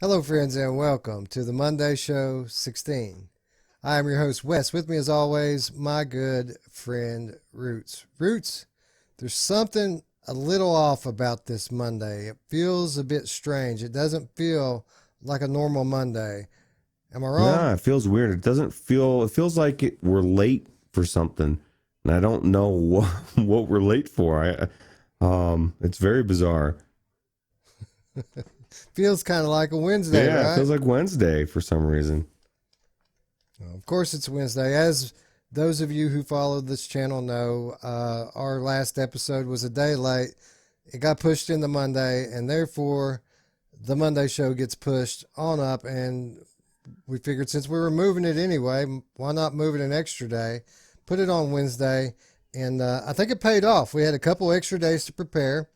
Hello, friends, and welcome to the Monday Show 16. I am your host, Wes. With me, as always, my good friend, Ruuts. Ruuts, there's something a little off about this Monday. It feels a bit strange. It doesn't feel like a normal Monday. Am I wrong? Yeah, it feels weird. It feels like we're late for something. And I don't know what we're late for. It's very bizarre. Feels kind of like a Wednesday, Yeah, it right? feels like Wednesday for some reason. Well, of course, it's Wednesday. As those of you who follow this channel know, our last episode was a day late. It got pushed into Monday, and therefore the Monday show gets pushed on up. And we figured since we were moving it anyway, why not move it an extra day? Put it on Wednesday, and I think it paid off. We had a couple extra days to prepare.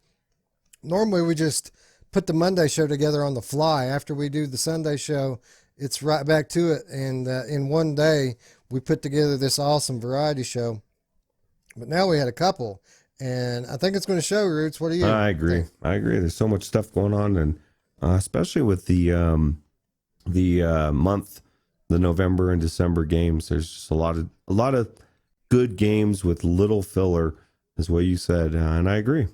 Normally, we just put the Monday show together on the fly. After we do the Sunday show, it's right back to it. And in one day, we put together this awesome variety show. But now we had a couple, and I think it's going to show, Roots. What do you I agree. think? I agree. There's so much stuff going on, and especially with the month, the November and December games. There's just a lot of good games with little filler, is what you said, and I agree.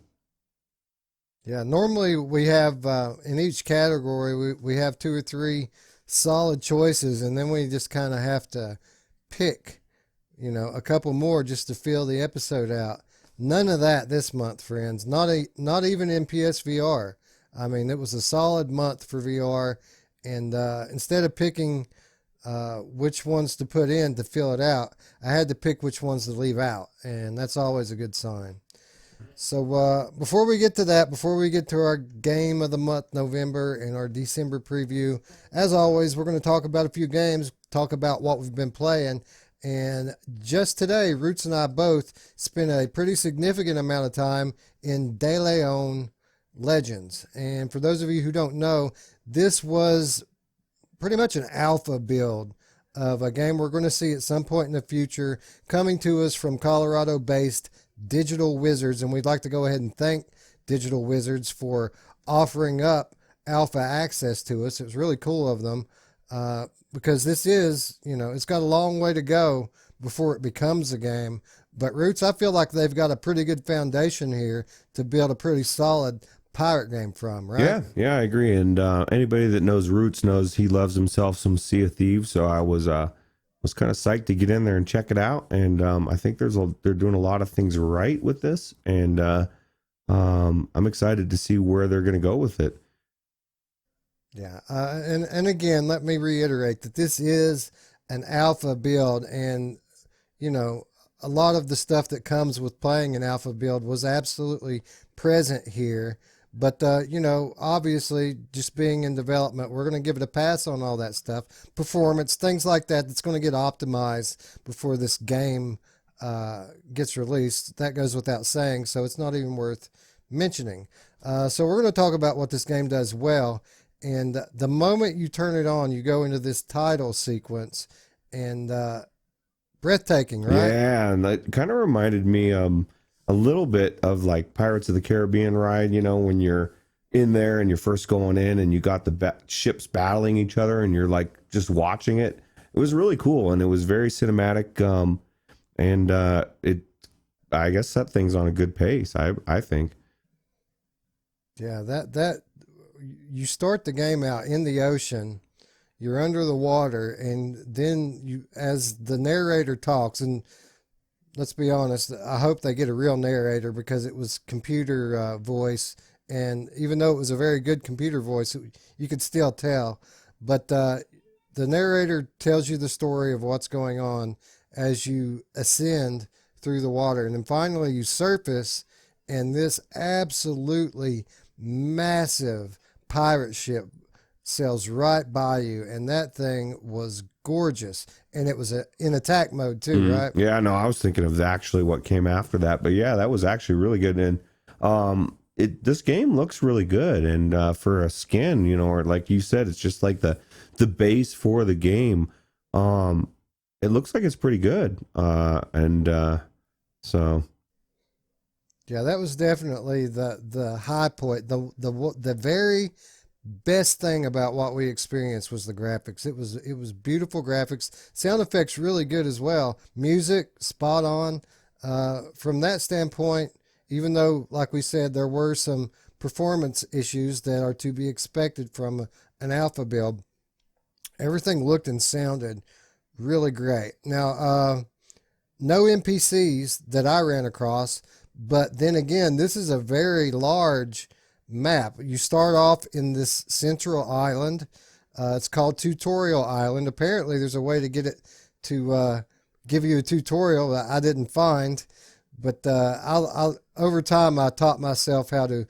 Yeah, normally we have in each category, we have two or three solid choices, and then we just kind of have to pick, a couple more just to fill the episode out. None of that this month, friends. Not even in PSVR. I mean, it was a solid month for VR, and instead of picking which ones to put in to fill it out, I had to pick which ones to leave out, and that's always a good sign. So before we get to that, before we get to our game of the month, November, and our December preview, as always, we're going to talk about a few games, talk about what we've been playing. And just today, Roots and I both spent a pretty significant amount of time in DeLeon Legends. And for those of you who don't know, this was pretty much an alpha build of a game we're going to see at some point in the future coming to us from Colorado based Digital Wizards. And we'd like to go ahead and thank Digital Wizards for offering up alpha access to us. It was really cool of them because this is, it's got a long way to go before it becomes a game. But Roots, I feel like they've got a pretty good foundation here to build a pretty solid pirate game from, right? Yeah, I agree. And anybody that knows Roots knows he loves himself some Sea of Thieves. So I was kind of psyched to get in there and check it out. And I think they're doing a lot of things right with this, and I'm excited to see where they're going to go with it. Yeah, and again, let me reiterate that this is an alpha build, and you know, a lot of the stuff that comes with playing an alpha build was absolutely present here. But obviously, just being in development, we're going to give it a pass on all that stuff, performance, things like that. That's going to get optimized before this game gets released. That goes without saying, so it's not even worth mentioning. So we're going to talk about what this game does well. And the moment you turn it on, you go into this title sequence, and breathtaking, right? Yeah, and that kind of reminded me a little bit of like Pirates of the Caribbean ride, when you're in there and you're first going in and you got the ships battling each other and you're like just watching it. It was really cool, and it was very cinematic, and it I guess set things on a good pace, I think. Yeah, that you start the game out in the ocean, you're under the water, and then you, as the narrator talks, and let's be honest, I hope they get a real narrator because it was computer voice, and even though it was a very good computer voice, you could still tell. But the narrator tells you the story of what's going on as you ascend through the water, and then finally you surface, and this absolutely massive pirate ship sails right by you, and that thing was gorgeous, and it was in attack mode too, right? Yeah, no, I was thinking of actually what came after that, but yeah, that was actually really good. And this game looks really good, and for a skin, or like you said, it's just like the base for the game. It looks like it's pretty good, and so Yeah, that was definitely the high point, the very best thing about what we experienced was the graphics. It was beautiful graphics. Sound effects really good as well. Music spot on. From that standpoint, even though, like we said, there were some performance issues that are to be expected from an alpha build, everything looked and sounded really great. Now, no NPCs that I ran across, but then again, this is a very large map. You start off in this central island. It's called Tutorial Island. Apparently, there's a way to get it to give you a tutorial that I didn't find, but over time I taught myself how to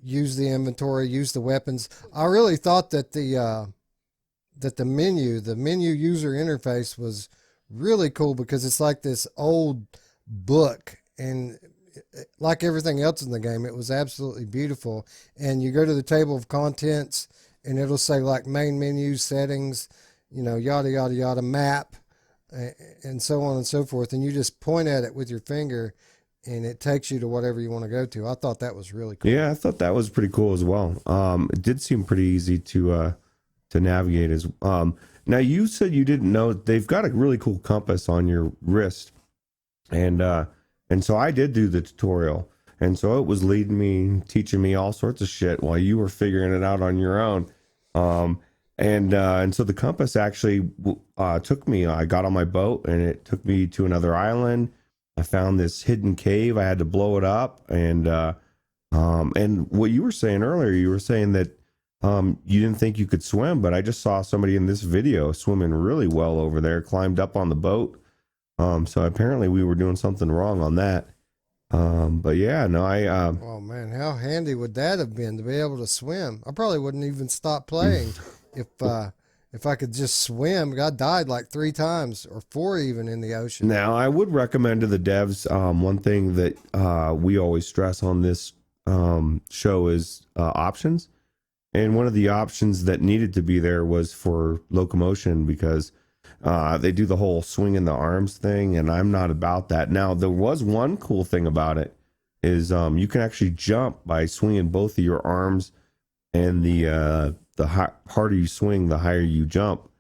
use the inventory, use the weapons. I really thought that the menu user interface was really cool because it's like this old book, and like everything else in the game, it was absolutely beautiful. And you go to the table of contents and it'll say like main menu settings, yada yada yada, map, and so on and so forth, and you just point at it with your finger and it takes you to whatever you want to go to. I thought that was really cool. Yeah, I thought that was pretty cool as well. It did seem pretty easy to navigate as. Now you said you didn't know they've got a really cool compass on your wrist, and so I did do the tutorial, and so it was leading me, teaching me all sorts of shit while you were figuring it out on your own. And so the compass actually took me. I got on my boat and it took me to another island. I found this hidden cave. I had to blow it up, and what you were saying earlier, you were saying that you didn't think you could swim, but I just saw somebody in this video swimming really well over there, climbed up on the boat. So apparently we were doing something wrong on that. But yeah, no, oh man, how handy would that have been to be able to swim? I probably wouldn't even stop playing if I could just swim. I died like 3 times or 4 even in the ocean. Now I would recommend to the devs, one thing that we always stress on this show is options. And one of the options that needed to be there was for locomotion, because they do the whole swinging the arms thing, and I'm not about that. Now, there was one cool thing about it is you can actually jump by swinging both of your arms, and the harder you swing, the higher you jump.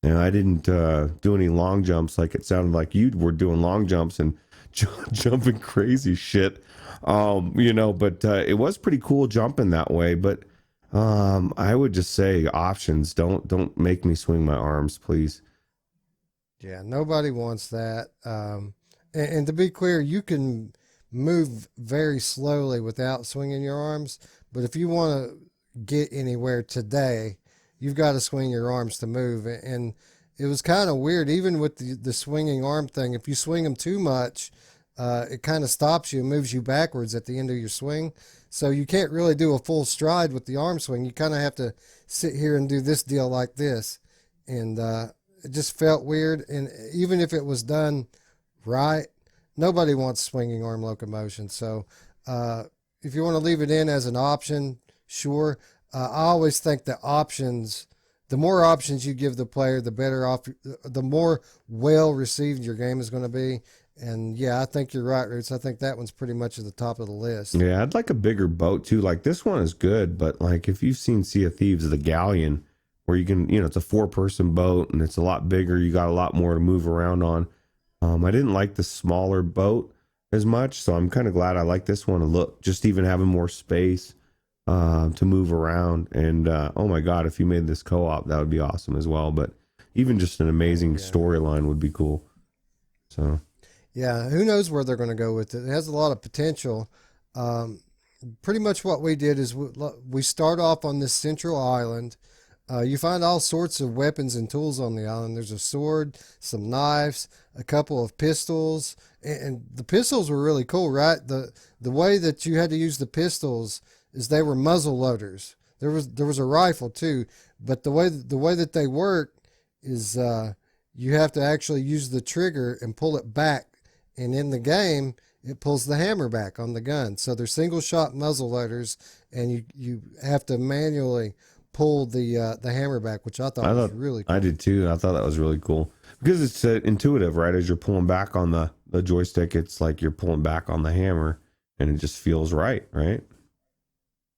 And I didn't do any long jumps like it sounded like you were doing long jumps and jumping crazy shit, but it was pretty cool jumping that way. But I would just say options. Don't make me swing my arms, please. Yeah, nobody wants that. And to be clear, you can move very slowly without swinging your arms. But if you want to get anywhere today, you've got to swing your arms to move. And it was kind of weird, even with the swinging arm thing. If you swing them too much, it kind of stops you and moves you backwards at the end of your swing. So you can't really do a full stride with the arm swing. You kind of have to sit here and do this deal like this. And it just felt weird. And even if it was done right, nobody wants swinging arm locomotion. So if you want to leave it in as an option, sure. I always think that options, the more options you give the player, the better off, the more well received your game is going to be. And yeah, I think you're right, Ruuts. I think that one's pretty much at the top of the list. Yeah, I'd like a bigger boat too. Like this one is good, but like if you've seen Sea of Thieves, the galleon, where you can, it's a 4-person boat and it's a lot bigger. You got a lot more to move around on. I didn't like the smaller boat as much, so I'm kind of glad I like this one. Look, just even having more space to move around. And oh my God, if you made this co-op, that would be awesome as well. But even just an amazing storyline would be cool. So. Yeah, who knows where they're going to go with it. It has a lot of potential. Pretty much what we did is we start off on this central island. You find all sorts of weapons and tools on the island. There's a sword, some knives, a couple of pistols, and the pistols were really cool, right? The way that you had to use the pistols is they were muzzle loaders. There was a rifle too, but the way that they work is you have to actually use the trigger and pull it back. And in the game, it pulls the hammer back on the gun. So they're single shot muzzle loaders, and you have to manually pull the hammer back, which I thought was really cool. I did too. I thought that was really cool because it's intuitive, right? As you're pulling back on the joystick, it's like you're pulling back on the hammer, and it just feels right?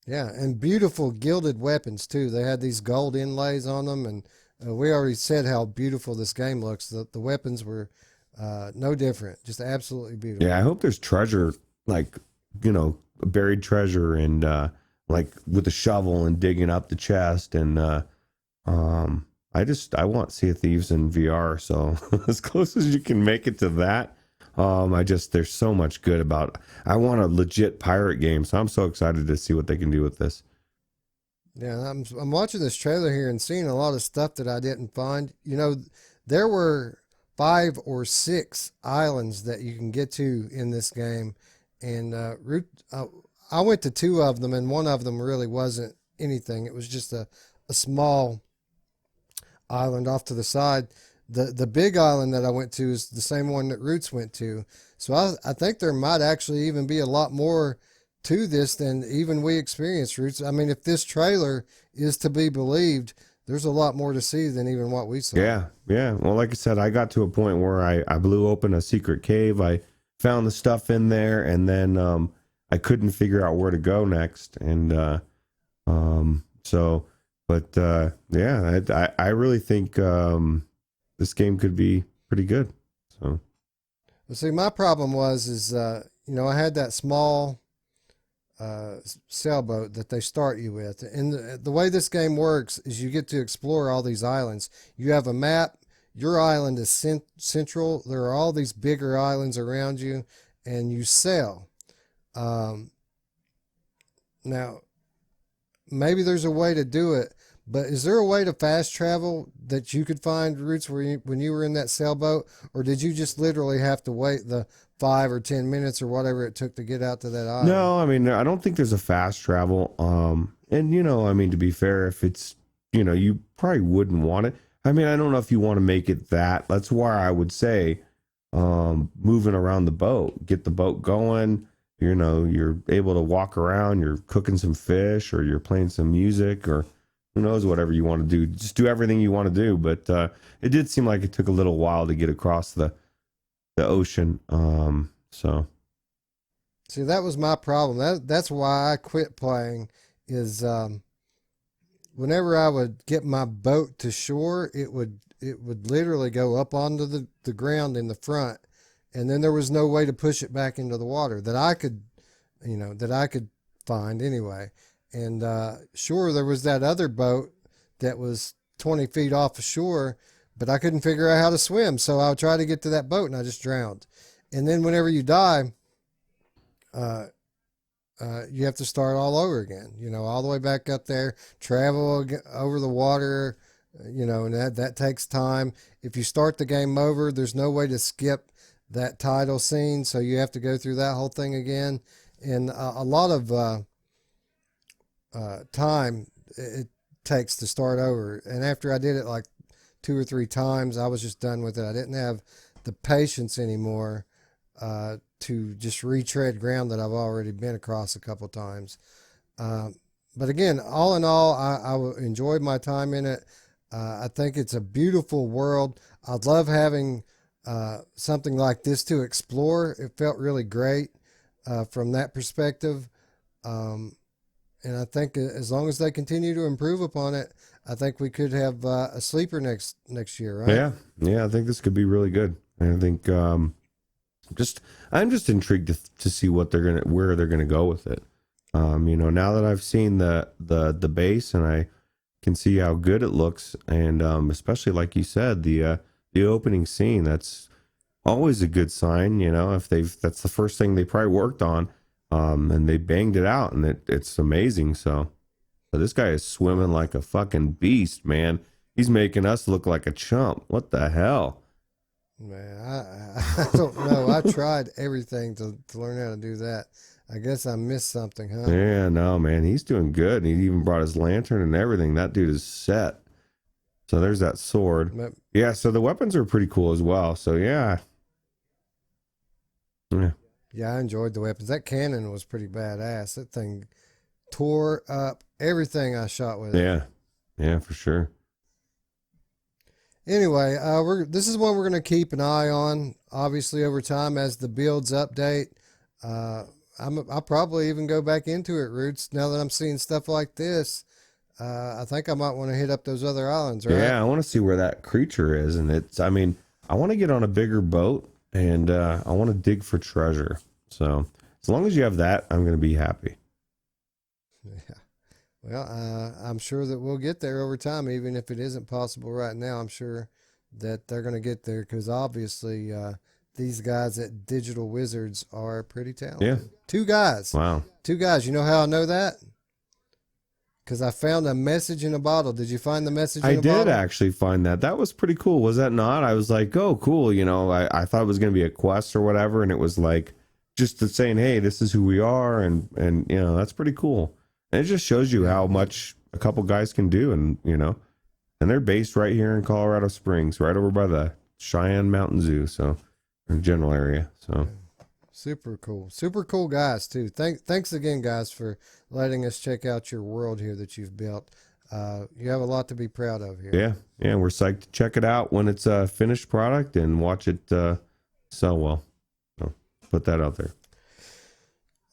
Yeah, and beautiful gilded weapons too. They had these gold inlays on them, and we already said how beautiful this game looks. The weapons were no different, just absolutely Yeah, I beautiful. hope there's treasure, like, you know, buried treasure, and like with a shovel and digging up the chest. And um, I want Sea of Thieves in VR, so as close as you can make it to that. There's so much good about. I want a legit pirate game, so I'm so excited to see what they can do with this. Yeah, I'm watching this trailer here and seeing a lot of stuff that I didn't find. You know, there were 5 or 6 islands that you can get to in this game, and I went to 2 of them, and one of them really wasn't anything. It was just a small island off to the side. The big island that I went to is the same one that Ruuts went to. So I think there might actually even be a lot more to this than even we experienced, Ruuts. I mean, if this trailer is to be believed, there's a lot more to see than even what we saw. Yeah, yeah. Well, like I said, I got to a point where I blew open a secret cave. I found the stuff in there, and then I couldn't figure out where to go next. And so, but yeah, I really think this game could be pretty good. So Well, see, my problem is you know, I had that small sailboat that they start you with. And the way this game works is you get to explore all these islands. You have a map. Your island is central. There are all these bigger islands around you, and you sail. Um, Now, maybe there's a way to do it, but is there a way to fast travel that you could find Routes where when you were in that sailboat, or did you just literally have to wait the 5 or 10 minutes or whatever it took to get out to that island? no, I mean, I don't think there's a fast travel. And you know, I mean, to be fair, if it's, you know, you probably wouldn't want it. I mean, I don't know if you want to make it that. That's why I would say, moving around the boat, get the boat going. You know, you're able to walk around. You're cooking some fish, or you're playing some music, or who knows, whatever you want to do. Just do everything you want to do. But it did seem like it took a little while to get across the ocean. So See, that was my problem. That's why I quit playing. Is whenever I would get my boat to shore, it would literally go up onto the ground in the front, and then there was no way to push it back into the water that I could, that I could find anyway. And sure, there was that other boat that was 20 feet off the shore, but I couldn't figure out how to swim, so I would try to get to that boat and I just drowned. And then whenever you die, uh, you have to start all over again, all the way back up there, travel over the water, and that takes time. If you start the game over, there's no way to skip that title scene, so you have to go through that whole thing again. And a lot of time it takes to start over. And after I did it like 2 or 3 times, I was just done with it. I didn't have the patience anymore to just retread ground that I've already been across a couple times. But again, all in all, I enjoyed my time in it. I think it's a beautiful world. I'd love having something like this to explore. It felt really great from that perspective. And I think as long as they continue to improve upon it, I think we could have a sleeper next year, right? yeah, yeah, I think this could be really good. I think just I'm just intrigued to see where they're gonna go with it. Now that I've seen the base, and I can see how good it looks, and especially like you said, the opening scene, that's always a good sign. If that's the first thing they probably worked on, and they banged it out, and it's amazing. So this guy is swimming like a fucking beast, man. He's making us look like a chump. What the hell? Man, I don't know. I tried everything to learn how to do that. I guess I missed something, huh? Yeah, no, man, he's doing good. He even brought his lantern and everything. That dude is set. So there's that sword. But, Yeah, so the weapons are pretty cool as well. So yeah. Yeah. yeah, I enjoyed the weapons. That cannon was pretty badass. That thing tore up everything I shot with it. Yeah. Yeah, for sure. Anyway, this is one we're going to keep an eye on, obviously, over time as the builds update. I'll probably even go back into it, Roots. Now that I'm seeing stuff like this, I think I might want to hit up those other islands, right? Yeah, I want to see where that creature is, and it's. I mean, I want to get on a bigger boat, and I want to dig for treasure. So as long as you have that, I'm going to be happy. Yeah. Well, I'm sure that we'll get there over time, even if it isn't possible right now. I'm sure that they're going to get there because obviously these guys at Digital Wizards are pretty Yeah. talented. Two guys. Wow. Two guys. You know how I know that? Because I found a message in a bottle. Did you find the message in I a bottle? did actually find that. That was pretty cool. Was that not? I was like, oh, cool. You know, I thought it was going to be a quest or whatever, and it was like just saying, hey, this is who we are, and you know, that's pretty cool. And it just shows you how much a couple guys can do, and you know, and they're based right here in Colorado Springs, right over by the Cheyenne Mountain Zoo, so in general area. So Super cool guys too. Thanks again, guys, for letting us check out your world here that you've built. You have a lot to be proud of here. yeah, we're psyched to check it out when it's a finished product and watch it sell well. So put that out there.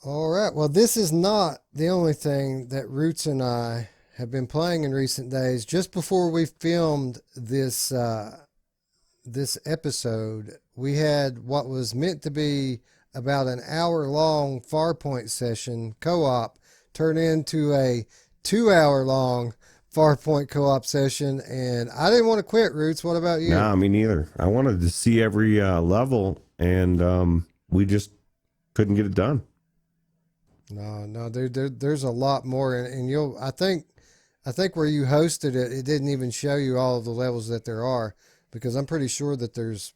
All right. Well, this is not the only thing that Ruuts and I have been playing in recent days. Just before we filmed this this episode, we had what was meant to be about an hour-long Farpoint session co-op turn into a 2-hour-long Farpoint co-op session, and I didn't want to quit, Ruuts. What about you? Nah, me neither. I wanted to see every level, and we just couldn't get it done. No, there's a lot more, and you'll. I think where you hosted it, it didn't even show you all of the levels that there are, because I'm pretty sure that there's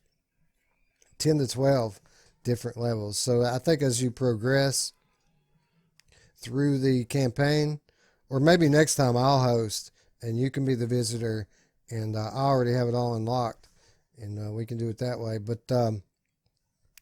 10 to 12 different levels. So I think as you progress through the campaign, or maybe next time I'll host and you can be the visitor, and I already have it all unlocked, and we can do it that way. But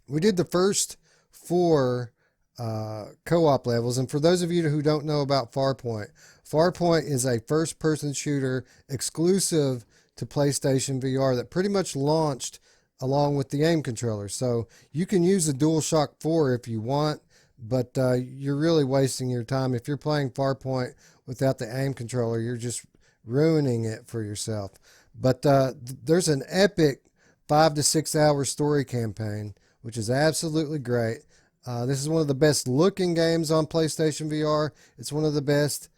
we did the first 4 co-op levels, and for those of you who don't know about Farpoint, Farpoint is a first-person shooter exclusive to PlayStation VR that pretty much launched along with the aim controller. So you can use the DualShock 4 if you want, but you're really wasting your time. If you're playing Farpoint without the aim controller, you're just ruining it for yourself. But there's an epic 5 to 6 hour story campaign, which is absolutely great. This is one of the best looking games on PlayStation VR. It's one of the best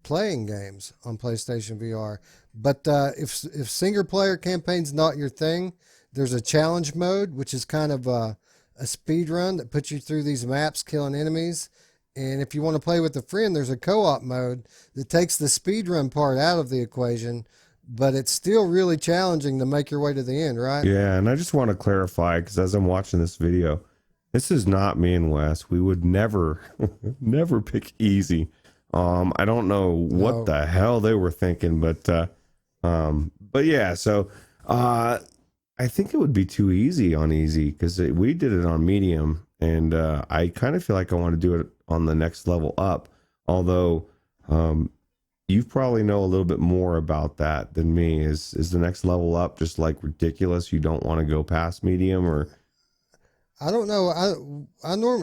playing games on PlayStation VR. But if single player campaign's not your thing, there's a challenge mode, which is kind of a speed run that puts you through these maps killing enemies. And if you want to play with a friend, there's a co-op mode that takes the speed run part out of the equation, but it's still really challenging to make your way to the end, right? Yeah, and I just want to clarify, because as I'm watching this video, this is not me and Wes. We would never, never pick easy. I don't know what the hell they were thinking, but yeah. So I think it would be too easy on easy, because we did it on medium, and I kind of feel like I want to do it on the next level up. Although you probably know a little bit more about that than me. Is the next level up just like ridiculous? You don't want to go past medium, or? I don't know.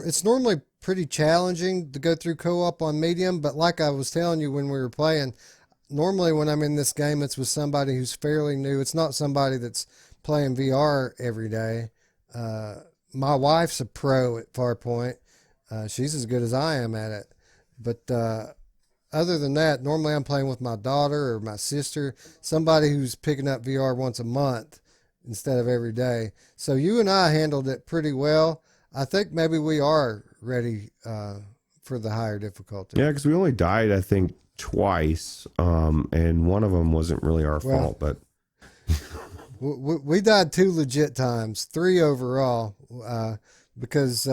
It's normally pretty challenging to go through co-op on medium, but like I was telling you when we were playing, normally when I'm in this game, it's with somebody who's fairly new. It's not somebody that's playing VR every day. My wife's a pro at Farpoint. She's as good as I am at it. But other than that, normally I'm playing with my daughter or my sister, somebody who's picking up VR once a month instead of every day. So you and I handled it pretty well. I think maybe we are ready for the higher difficulty. Yeah, because we only died, I think, twice, and one of them wasn't really our fault, but we died 2 legit times, 3 overall, because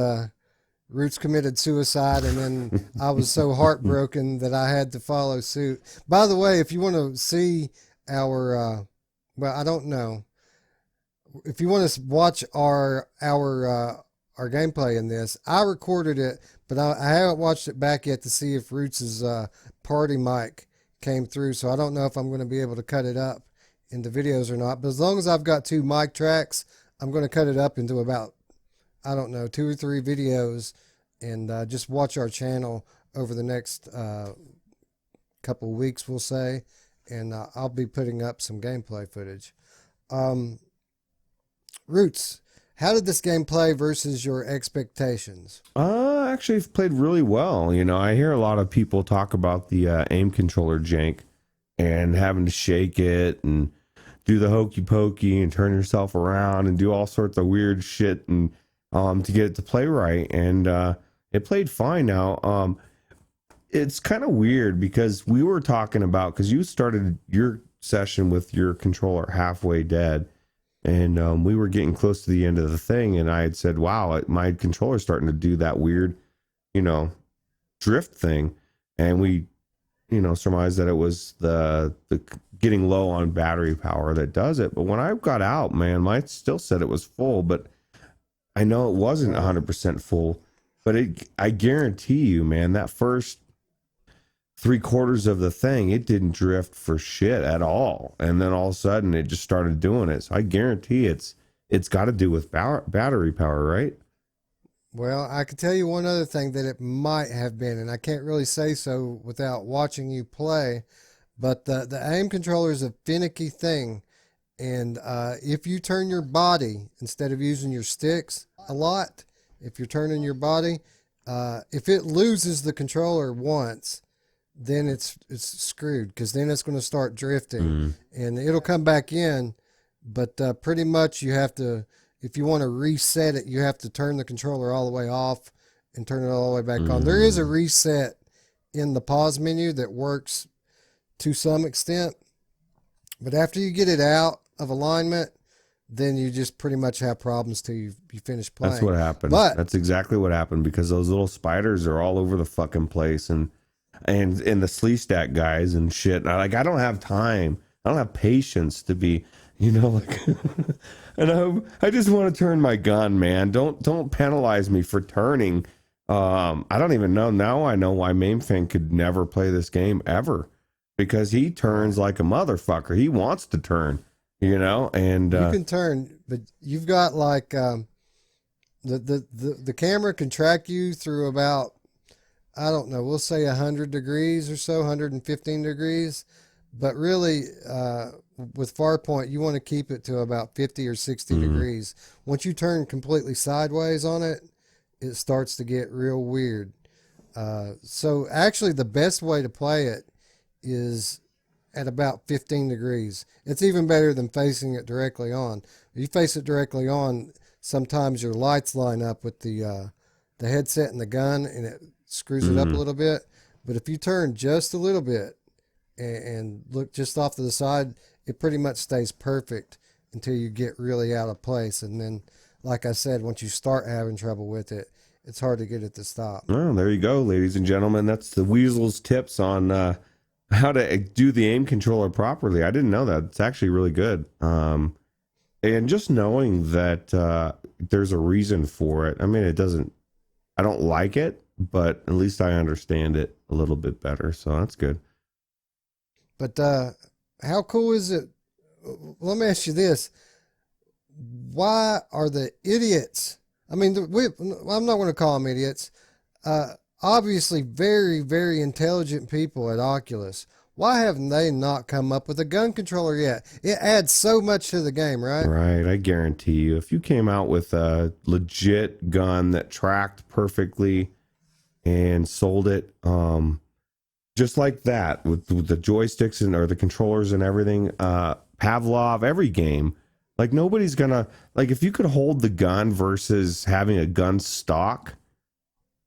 Ruuts committed suicide, and then I was so heartbroken that I had to follow suit. By the way, if you want to see our, well, I don't know. If you want to watch our gameplay in this, I recorded it, but I haven't watched it back yet to see if Ruuts' party mic came through. So I don't know if I'm going to be able to cut it up into videos or not. But as long as I've got 2 mic tracks, I'm going to cut it up into about, I don't know, 2 or 3 videos and just watch our channel over the next couple of weeks, we'll say, and I'll be putting up some gameplay footage. Ruuts, how did this game play versus your expectations? Actually, it's played really well. You know, I hear a lot of people talk about the aim controller jank and having to shake it and do the hokey pokey and turn yourself around and do all sorts of weird shit and to get it to play right. And it played fine. Now, it's kind of weird because we were talking about, because you started your session with your controller halfway dead, and we were getting close to the end of the thing, and I had said, wow, my controller's starting to do that weird, you know, drift thing. And we, you know, surmised that it was the getting low on battery power that does it. But when I got out, man, mine still said it was full, but I know it wasn't 100% full. But I guarantee you, man, that first 3/4 of the thing, it didn't drift for shit at all, and then all of a sudden it just started doing it. So I guarantee it's got to do with battery power, right? Well, I can tell you one other thing that it might have been, and I can't really say so without watching you play, but the aim controller is a finicky thing, and if you turn your body instead of using your sticks a lot, if you're turning your body, if it loses the controller once, then it's screwed, because then it's going to start drifting and it'll come back in. But pretty much you have to, if you want to reset it, you have to turn the controller all the way off and turn it all the way back on. There is a reset in the pause menu that works to some extent, but after you get it out of alignment, then you just pretty much have problems till you finish playing. That's what happened. But that's exactly what happened, because those little spiders are all over the fucking place, and the slee stack guys and shit. I don't have time. I don't have patience to be, you know, like, and I just want to turn my gun, man. Don't penalize me for turning. I don't even know. Now I know why Mamefan could never play this game ever, because he turns like a motherfucker. He wants to turn, you know, and you can turn, but you've got like the camera can track you through about, I don't know, we'll say 100 degrees or so, 115 degrees. But really, with Farpoint, you want to keep it to about 50 or 60 degrees. Once you turn completely sideways on it, it starts to get real weird. So actually, the best way to play it is at about 15 degrees. It's even better than facing it directly on. If you face it directly on, sometimes your lights line up with the headset and the gun, and it screws it up a little bit. But if you turn just a little bit and look just off to the side, it pretty much stays perfect until you get really out of place. And then, like I said, once you start having trouble with it, it's hard to get it to stop. Well, there you go, ladies and gentlemen. That's the Weasel's tips on how to do the aim controller properly. I didn't know that. It's actually really good. And just knowing that there's a reason for it. I mean, I don't like it, but at least I understand it a little bit better. So that's good. But how cool is it? Let me ask you this. Why are the idiots, I mean, I'm not going to call them idiots, obviously very, very intelligent people at Oculus, why haven't they not come up with a gun controller yet? It adds so much to the game, right? Right. I guarantee you, if you came out with a legit gun that tracked perfectly and sold it, just like that, with the joysticks or the controllers and everything, Pavlov, every game, like nobody's gonna, like, if you could hold the gun versus having a gun stock,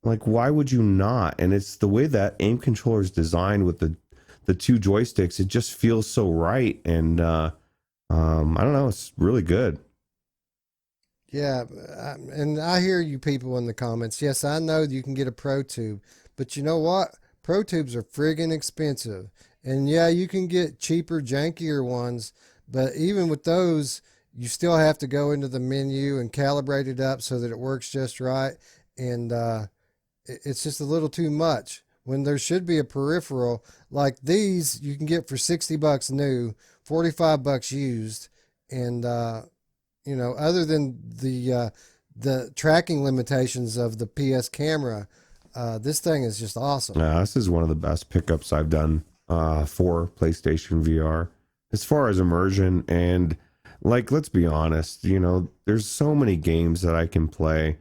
like, why would you not? And it's the way that aim controller is designed with the two joysticks. It just feels so right. And I don't know, it's really good. Yeah, and I hear you people in the comments. Yes, I know you can get a Pro Tube, but you know what? Pro Tubes are friggin' expensive. And yeah, you can get cheaper, jankier ones, but even with those, you still have to go into the menu and calibrate it up so that it works just right. And it's just a little too much when there should be a peripheral like these you can get for $60 new, $45 used. And, you know, other than the the tracking limitations of the PS camera, this thing is just awesome. This is one of the best pickups I've done for PlayStation VR as far as immersion. And like, let's be honest, you know, there's so many games that I can play.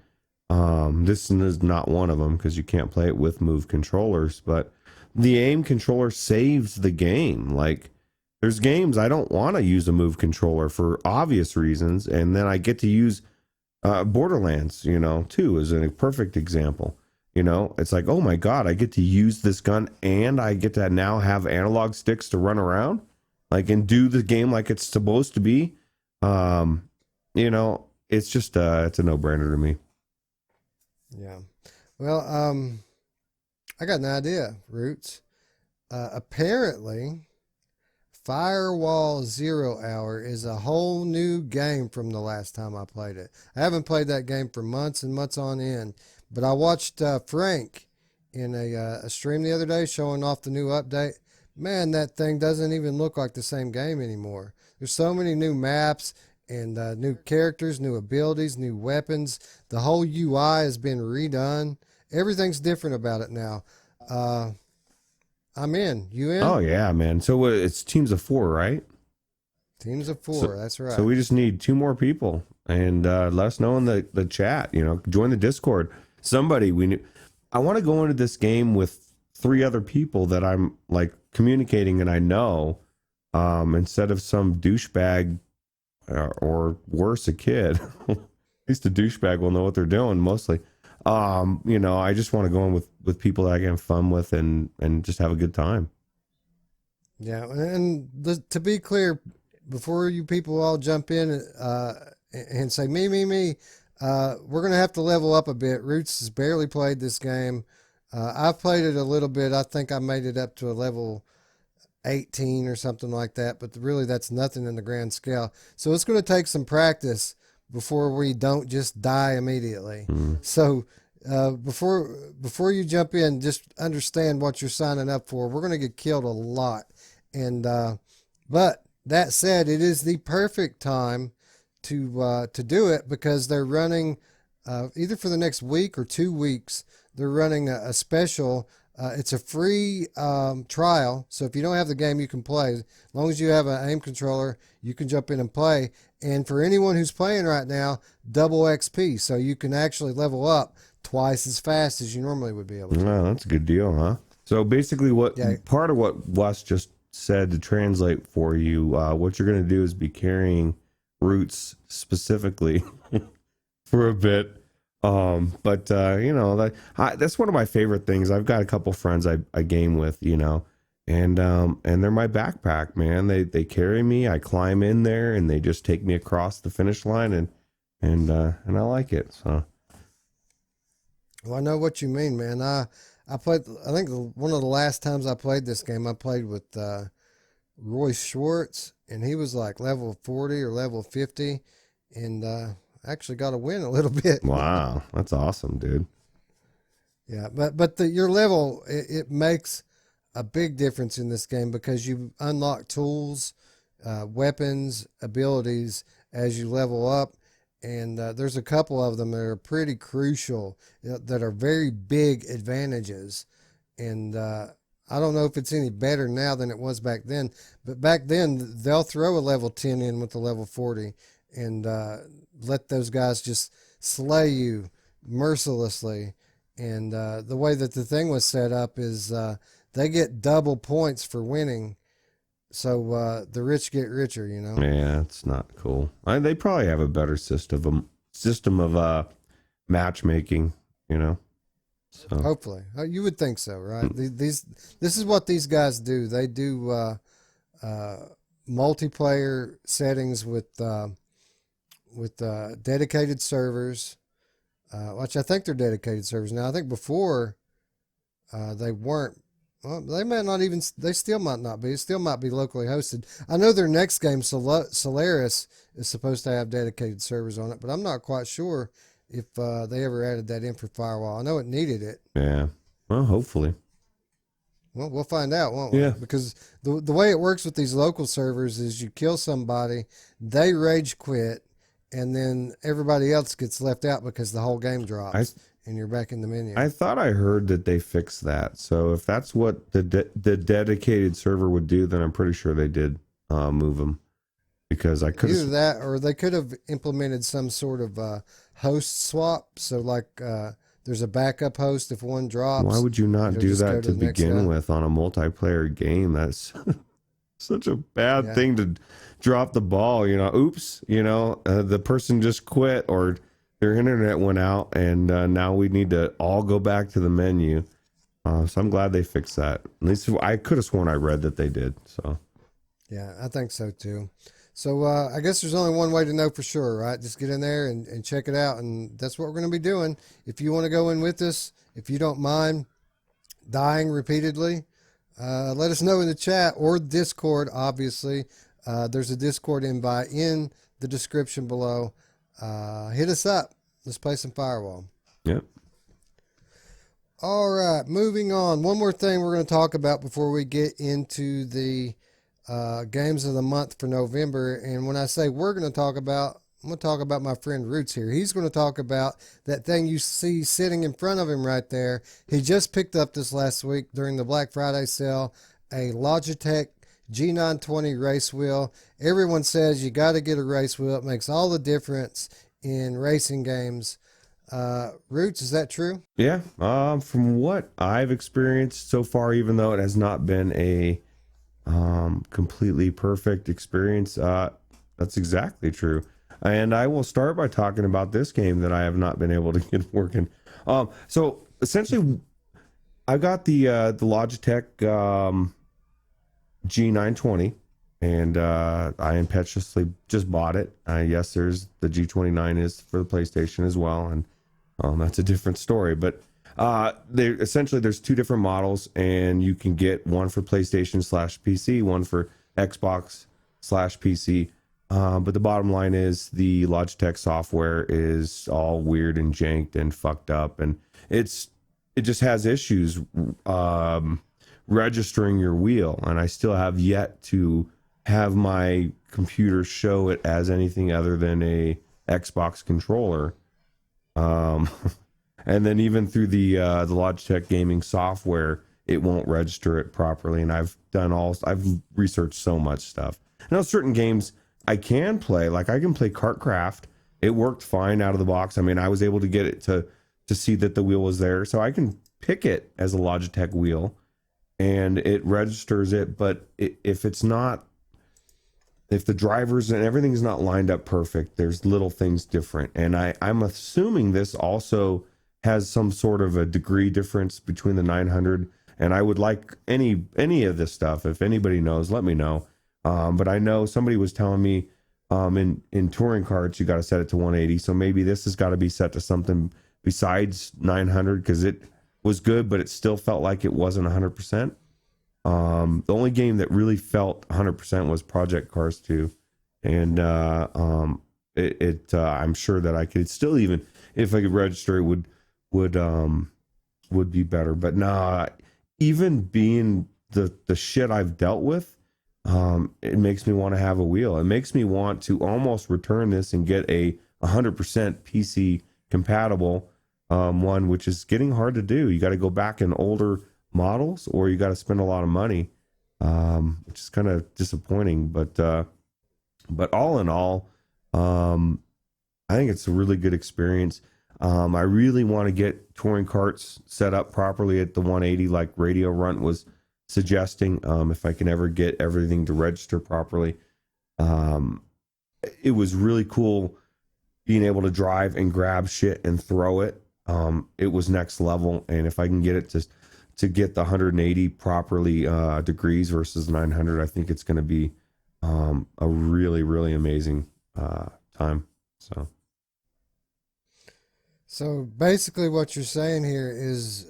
This is not one of them because you can't play it with Move controllers, but the aim controller saves the game. Like, there's games I don't want to use a Move controller for obvious reasons, and then I get to use Borderlands, you know, too, is a perfect example. You know, it's like, oh my God, I get to use this gun and I get to now have analog sticks to run around, like, and do the game like it's supposed to be. You know, it's just, it's a no-brainer to me. Yeah. Well, I got an idea, Ruuts. Apparently, Firewall Zero Hour is a whole new game from the last time I played it. I haven't played that game for months and months on end, but I watched Frank in a stream the other day showing off the new update. Man, that thing doesn't even look like the same game anymore. There's so many new maps and new characters, new abilities, new weapons. The whole UI has been redone. Everything's different about it now. I'm in. You in? Oh yeah, man. So it's teams of 4, right? Teams of 4. So, that's right. So we just need 2 more people, and let us know in the chat. You know, join the Discord. Somebody I want to go into this game with 3 other people that I'm like communicating and I know, instead of some douchebag or worse, a kid. At least a douchebag will know what they're doing mostly. You know, I just want to go in with people that I can have fun with and just have a good time. Yeah, and to be clear, before you people all jump in and say me, we're gonna have to level up a bit. Ruuts has barely played this game. I've played it a little bit. I think I made it up to a level 18 or something like that, but really that's nothing in the grand scale. So it's going to take some practice before we don't just die immediately. So before you jump in, just understand what you're signing up for. We're going to get killed a lot, and but that said, it is the perfect time to do it because they're running either for the next week or 2 weeks. They're running a special. It's a free trial, so if you don't have the game, you can play. As long as you have an aim controller, you can jump in and play. And for anyone who's playing right now, double XP, so you can actually level up twice as fast as you normally would be able to. Wow, that's a good deal, huh? So basically, part of what Wes just said, to translate for you, what you're going to do is be carrying Ruuts specifically for a bit. But you know, that's one of my favorite things. I've got a couple friends I game with, you know, and they're my backpack, man. They carry me. I climb in there, and they just take me across the finish line, and I like it. So, well, I know what you mean, man. I played. I think one of the last times I played this game, I played with Roy Schwartz, and he was like level 40 or level 50, and actually got a win a little bit. Wow, that's awesome, dude. Yeah, but your level, it makes a big difference in this game because you unlock tools, weapons, abilities as you level up, and there's a couple of them that are pretty crucial, that are very big advantages. And I don't know if it's any better now than it was back then, but back then they'll throw a level 10 in with the level 40 and let those guys just slay you mercilessly. And the way that the thing was set up is they get double points for winning. So the rich get richer, you know? Yeah, it's not cool. They probably have a better system of matchmaking, you know? So. Hopefully. You would think so, right? This is what these guys do. They do multiplayer settings with dedicated servers, which I think they're dedicated servers now. I think before they weren't. Well, they might not even. They still might not be. It still might be locally hosted. I know their next game, Solaris, is supposed to have dedicated servers on it, but I'm not quite sure if they ever added that in for Firewall. I know it needed it. Yeah. Well, hopefully. Well, we'll find out, won't we? Yeah. Because the way it works with these local servers is you kill somebody, they rage quit, and then everybody else gets left out because the whole game I drops and you're back in the menu. I thought I heard that they fixed that. So if that's what the dedicated server would do, then I'm pretty sure they did move them, because I could Either that or they could have implemented some sort of host swap. So, like, there's a backup host if one drops. Why would you not do just go that to the next guy. begin with on a multiplayer game? That's such a bad thing to drop the ball. You know, oops, you know, the person just quit or their internet went out, and now we need to all go back to the menu. So I'm glad they fixed that. At least I could have sworn I read that they did. So yeah, I think so too. So I guess there's only one way to know for sure, right? Just get in there and check it out, and that's what we're going to be doing. If you want to go in with us, if you don't mind dying repeatedly, let us know in the chat or Discord. Obviously, there's a Discord invite in the description below. Hit us up. Let's play some Firewall. yep. All right, moving on. One more thing we're going to talk about before we get into the games of the month for November. And when I say we're going to talk about, I'm going to talk about my friend Ruuts here. He's going to talk about that thing you see sitting in front of him right there. He just picked up this last week during the Black Friday sale, a Logitech G920 race wheel. Everyone says you got to get a race wheel. It makes all the difference in racing games. Ruuts, is that true? Yeah. From what I've experienced so far, even though it has not been a completely perfect experience, that's exactly true. And I will start by talking about this game that I have not been able to get working. So essentially, I got the Logitech G920, and I impetuously just bought it. Yes, there's the G29 is for the PlayStation as well, and that's a different story. But there's two different models, and you can get one for PlayStation/PC, one for Xbox/PC. But the bottom line is the Logitech software is all weird and janked and fucked up, and it just has issues registering your wheel, and I still have yet to have my computer show it as anything other than a Xbox controller. And then even through the Logitech gaming software, it won't register it properly. And I've researched so much stuff. Now, certain games I can play, like I can play Kartcraft. It worked fine out of the box. I mean, I was able to get it to see that the wheel was there, so I can pick it as a Logitech wheel, and it registers it. But if the drivers and everything's not lined up perfect, there's little things different. And I'm assuming this also has some sort of a degree difference between the 900. And I would like any of this stuff. If anybody knows, let me know. But I know somebody was telling me in touring carts, you got to set it to 180. So maybe this has got to be set to something besides 900, because it was good, but it still felt like it wasn't 100%. The only game that really felt 100% was Project Cars 2. And I'm sure that I could still, even if I could register, it would be better. But nah, even being the shit I've dealt with, it makes me want to have a wheel. It makes me want to almost return this and get a 100% PC compatible one, which is getting hard to do. You got to go back in older models, or you got to spend a lot of money, which is kind of disappointing. But all in all, I think it's a really good experience. I really want to get touring carts set up properly at the 180, like Radio Runt was suggesting. If I can ever get everything to register properly. It was really cool being able to drive and grab shit and throw it. It was next level, and if I can get it to get the 180 properly degrees versus 900, I think it's going to be a really, really amazing time. So basically what you're saying here is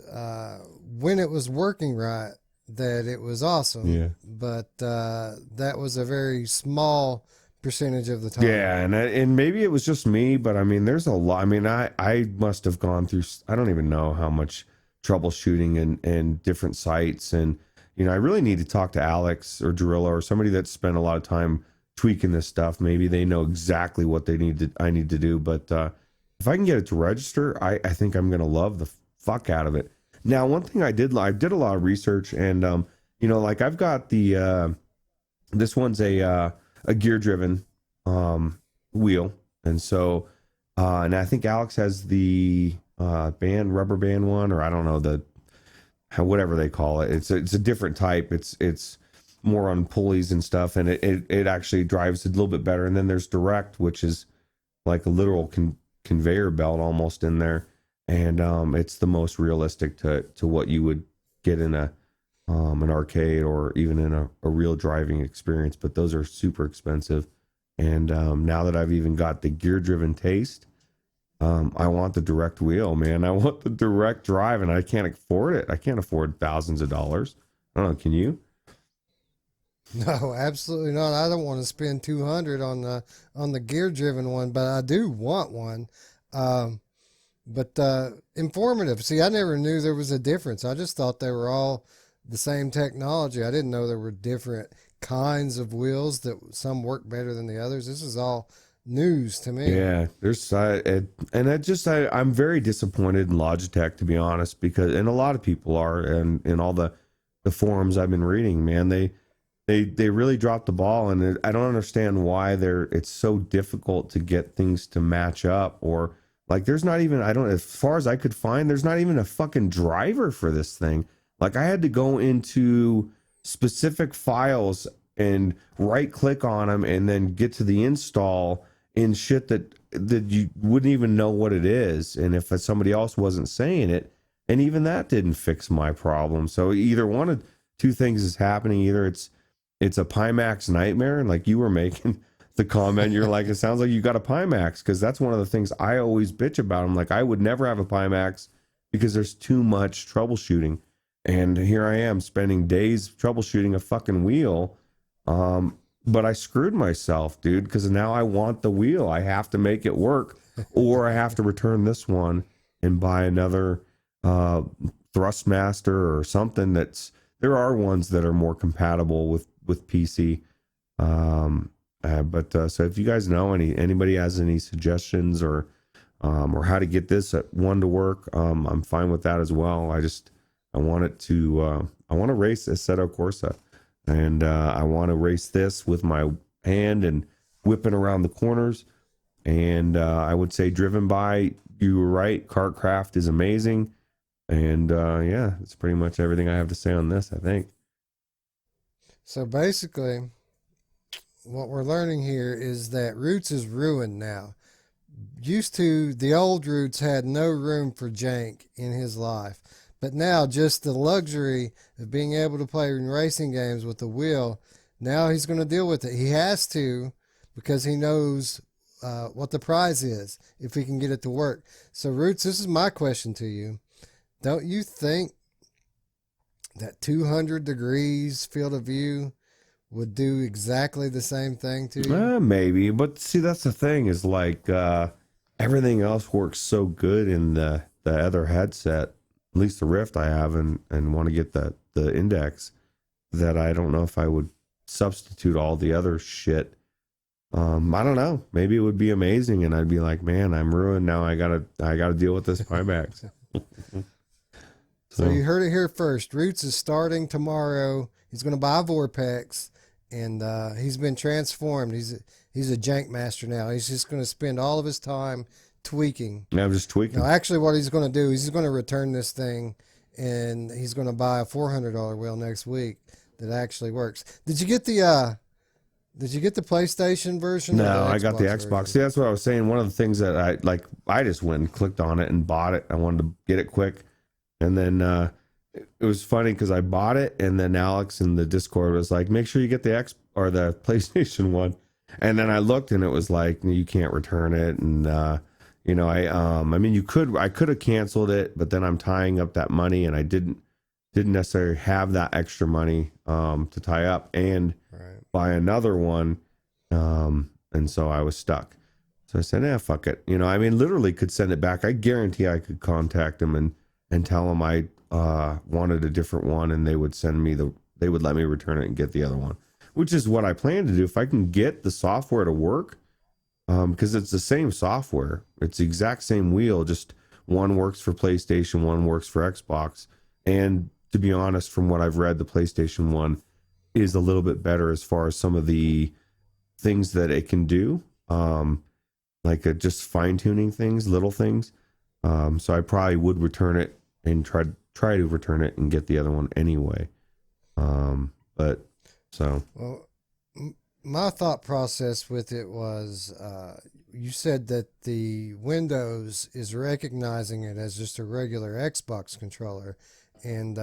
when it was working right, that it was awesome. Yeah. But that was a very small percentage of the time. Yeah, and maybe it was just me, but I mean, there's a lot. I mean, I must have gone through, I don't even know how much troubleshooting and different sites. And, you know, I really need to talk to Alex or Gorilla or somebody that spent a lot of time tweaking this stuff. Maybe they know exactly what I need to do. But if I can get it to register, I think I'm gonna love the fuck out of it. Now, one thing I did a lot of research, and like I've got the this one's a gear driven wheel, and so and I think Alex has the rubber band one, or I don't know, whatever they call it. It's a different type. It's more on pulleys and stuff, and it actually drives a little bit better. And then there's direct, which is like a literal conveyor belt almost in there, and it's the most realistic to what you would get in an arcade or even in a real driving experience. But those are super expensive. And now that I've even got the gear driven taste, I want the direct wheel, man. I want the direct drive, and I can't afford it. I can't afford thousands of dollars. I don't know. Can you? No, absolutely not. I don't want to spend 200 on the gear driven one, but I do want one. But informative. See, I never knew there was a difference. I just thought they were all the same technology. I didn't know there were different kinds of wheels, that some work better than the others. This is all news to me. Yeah, I'm very disappointed in Logitech, to be honest, because, and a lot of people are, and in all the forums I've been reading, man, they really dropped the ball, and I don't understand why it's so difficult to get things to match up, or like there's not even, as far as I could find, there's not even a fucking driver for this thing. Like I had to go into specific files and right click on them and then get to the install in shit that you wouldn't even know what it is, and if somebody else wasn't saying it, and even that didn't fix my problem. So either one of two things is happening. Either it's a Pimax nightmare, and like you were making the comment, you're like, it sounds like you got a Pimax, because that's one of the things I always bitch about. I'm like, I would never have a Pimax because there's too much troubleshooting. And here I am spending days troubleshooting a fucking wheel. But I screwed myself, dude, because now I want the wheel. I have to make it work, or I have to return this one and buy another Thrustmaster or something. There are ones that are more compatible with PC. But so if you guys know anybody has any suggestions or how to get this one to work, I'm fine with that as well. I want to race Assetto Corsa, and I want to race this with my hand and whipping around the corners. And I would say driven by, you were right, Kartcraft is amazing. And yeah, that's pretty much everything I have to say on this, I think. So basically, what we're learning here is that Ruuts is ruined now. The old Ruuts had no room for jank in his life. But now, just the luxury of being able to play racing games with the wheel, now he's going to deal with it. He has to, because he knows what the prize is, if he can get it to work. So, Ruuts, this is my question to you. Don't you think that 200 degrees field of view would do exactly the same thing to you? Maybe. But see, that's the thing, is like everything else works so good in the other headset, at least the Rift I have, and want to get the Index, that I don't know if I would substitute all the other shit. I don't know. Maybe it would be amazing, and I'd be like, man, I'm ruined now. I gotta deal with this Pimax. So you heard it here first. Ruuts is starting tomorrow. He's going to buy a Vorpex, and he's been transformed. He's a jank master now. He's just going to spend all of his time tweaking. Yeah, I'm just tweaking. No, actually, what he's going to do is he's going to return this thing, and he's going to buy a $400 wheel next week that actually works. Did you get the PlayStation version? No, I got the Xbox. Version? See, that's what I was saying. One of the things that I just went and clicked on it and bought it. I wanted to get it quick. And then it was funny because I bought it, and then Alex in the Discord was like, make sure you get the the PlayStation one. And then I looked, and it was like, you can't return it. And, I could have canceled it, but then I'm tying up that money, and I didn't necessarily have that extra money to tie up and buy another one. And so I was stuck. So I said, fuck it. Literally could send it back. I guarantee I could contact them and tell them I wanted a different one, and they would let me return it and get the other one. which is what I plan to do. If I can get the software to work, because it's the same software, it's the exact same wheel, just one works for PlayStation, one works for Xbox. And to be honest, from what I've read, the PlayStation one is a little bit better as far as some of the things that it can do, like just fine tuning things, little things. So I probably would return it and try to return it and get the other one anyway. But so. Well, my thought process with it was, you said that the Windows is recognizing it as just a regular Xbox controller. And,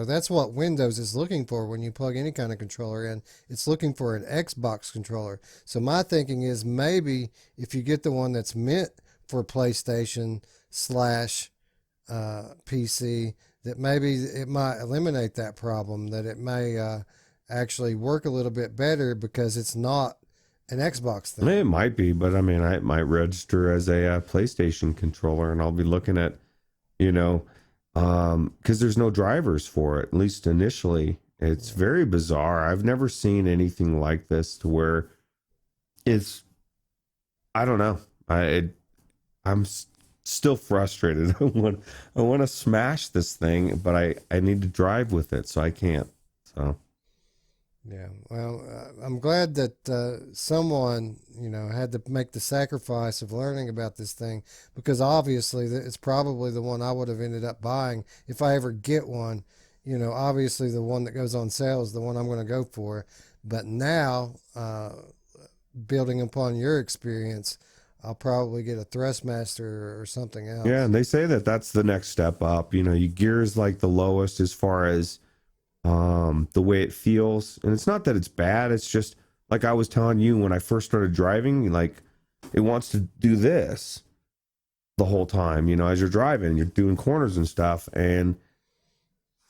that's what Windows is looking for when you plug any kind of controller in. It's looking for an Xbox controller. So my thinking is maybe if you get the one that's meant for PlayStation slash PC, that maybe it might eliminate that problem, that it may actually work a little bit better because it's not an Xbox thing. It might be, but I mean, it might register as a PlayStation controller, and I'll be looking at, because there's no drivers for it, at least initially. It's very bizarre. I've never seen anything like this to where it's, I don't know. I'm still frustrated. I want to smash this thing, but I need to drive with it, so I can't. So. Yeah, well, I'm glad that someone, had to make the sacrifice of learning about this thing, because obviously it's probably the one I would have ended up buying if I ever get one. Obviously the one that goes on sale is the one I'm going to go for. But now, building upon your experience, I'll probably get a Thrustmaster or something else. Yeah, and they say that that's the next step up. Your gear's like the lowest as far as the way it feels. And it's not that it's bad, it's just like I was telling you when I first started driving, like it wants to do this the whole time, as you're driving, you're doing corners and stuff. And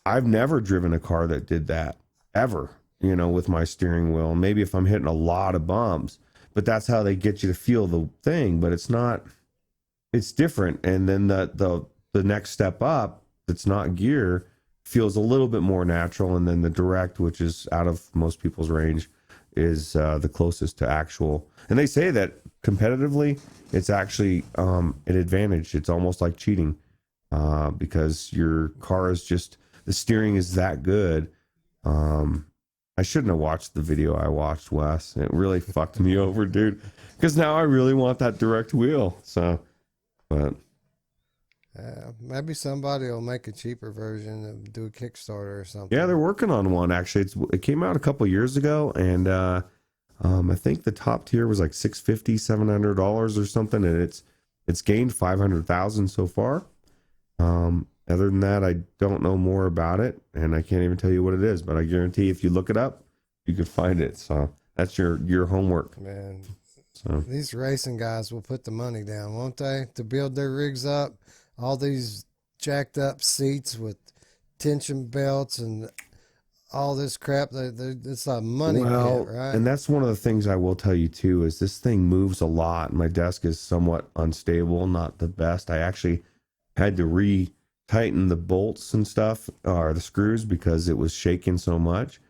I've never driven a car that did that ever, with my steering wheel. Maybe if I'm hitting a lot of bumps, but that's how they get you to feel the thing. But it's not, it's different. And then the next step up, that's not gear, feels a little bit more natural. And then the direct, which is out of most people's range, is the closest to actual. And they say that competitively, it's actually an advantage. It's almost like cheating, because your car is just, the steering is that good. I shouldn't have watched the video I watched, Wes. It really fucked me over, dude, because now I really want that direct wheel. So, but maybe somebody will make a cheaper version and do a Kickstarter or something. yeah, they're working on one actually. It came out a couple years ago, and I think the top tier was like $650, $700 or something, and it's gained 500,000 so far. Other than that, I don't know more about it, and I can't even tell you what it is. But I guarantee if you look it up, you can find it. So that's your homework. Man, so these racing guys will put the money down, won't they, to build their rigs up? All these jacked up seats with tension belts and all this crap. It's a money pit, right? And that's one of the things I will tell you too, is this thing moves a lot. My desk is somewhat unstable, not the best. I actually had to re-tighten the bolts and stuff, or the screws, because it was shaking so much.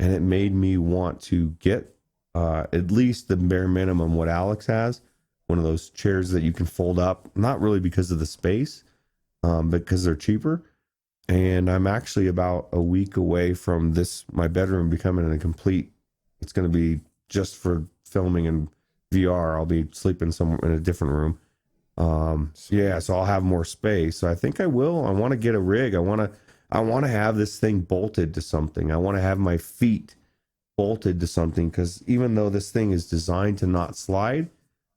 And it made me want to get at least the bare minimum what Alex has, one of those chairs that you can fold up, not really because of the space, but because they're cheaper. And I'm actually about a week away from my bedroom becoming a complete, it's going to be just for filming and VR. I'll be sleeping somewhere in a different room. Yeah, so I'll have more space. So I think I will. I want to get a rig. I want to have this thing bolted to something. I want to have my feet bolted to something, because even though this thing is designed to not slide,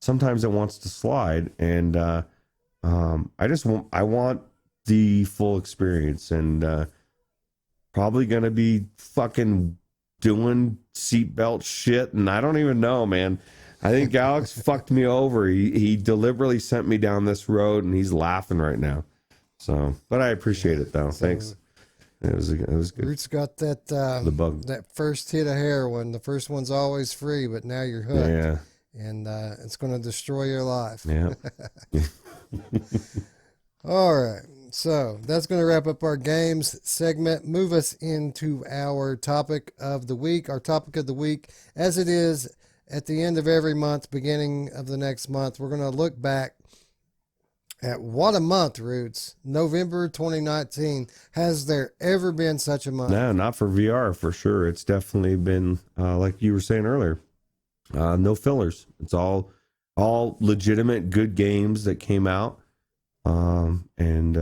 sometimes it wants to slide. And I want the full experience, and probably gonna be fucking doing seatbelt shit, and I don't even know, man. I think Alex fucked me over. He deliberately sent me down this road, and he's laughing right now. So, but I appreciate it though. Thanks. It was good. Ruuts got that the bug. that first hit of heroin. The first one's always free, but now you're hooked. Yeah. And it's going to destroy your life. Yeah. All right. So that's going to wrap up our games segment. Move us into our topic of the week. Our topic of the week, as it is at the end of every month, beginning of the next month, we're going to look back at what a month, Ruuts. November 2019. Has there ever been such a month? No, not for VR for sure. It's definitely been like you were saying earlier. No fillers. It's all legitimate good games that came out. And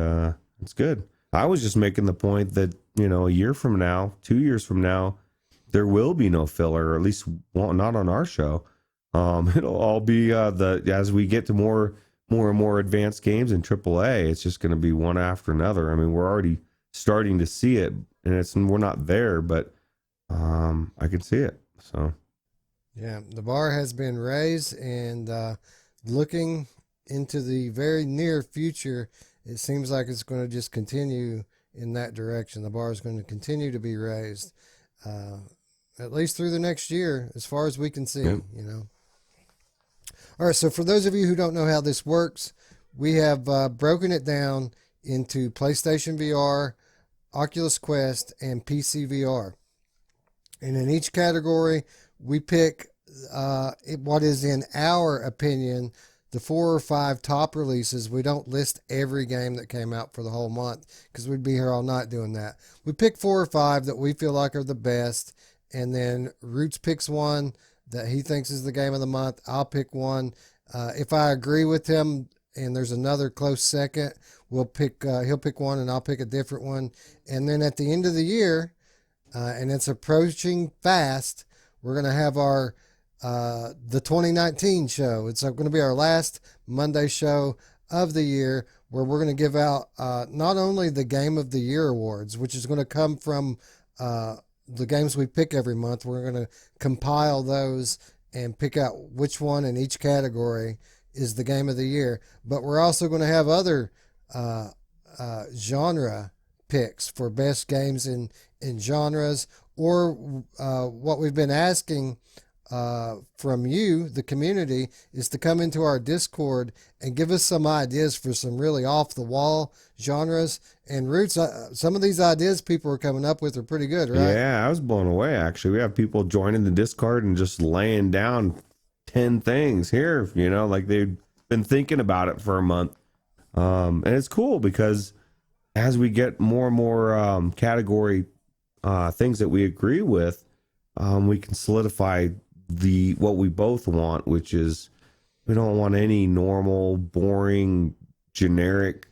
it's good. I was just making the point that, a year from now, 2 years from now, there will be no filler, or at least not on our show. It'll all be as we get to more and more advanced games in AAA, it's just going to be one after another. I mean, we're already starting to see it, and we're not there, but I can see it. So yeah, the bar has been raised, and looking into the very near future, it seems like it's going to just continue in that direction. The bar is going to continue to be raised, at least through the next year, as far as we can see. Yep. All right, so for those of you who don't know how this works, we have broken it down into PlayStation VR, Oculus Quest, and PC VR. And in each category, we pick what is, in our opinion, the 4 or 5 top releases. We don't list every game that came out for the whole month because we'd be here all night doing that. We pick 4 or 5 that we feel like are the best, and then Ruuts picks one that he thinks is the game of the month. I'll pick one. If I agree with him and there's another close second, he'll pick one and I'll pick a different one. And then at the end of the year, and it's approaching fast, we're going to have our the 2019 show. It's going to be our last Monday show of the year, where we're going to give out not only the Game of the Year awards, which is going to come from the games we pick every month. We're going to compile those and pick out which one in each category is the Game of the Year. But we're also going to have other genre picks for best games in genres, or what we've been asking from you, the community, is to come into our Discord and give us some ideas for some really off-the-wall genres. And Ruuts, some of these ideas people are coming up with are pretty good, right? Yeah, I was blown away, actually. We have people joining the Discord and just laying down 10 things here, like they've been thinking about it for a month. And it's cool because as we get more and more category things that we agree with, we can solidify what we both want, which is we don't want any normal, boring, generic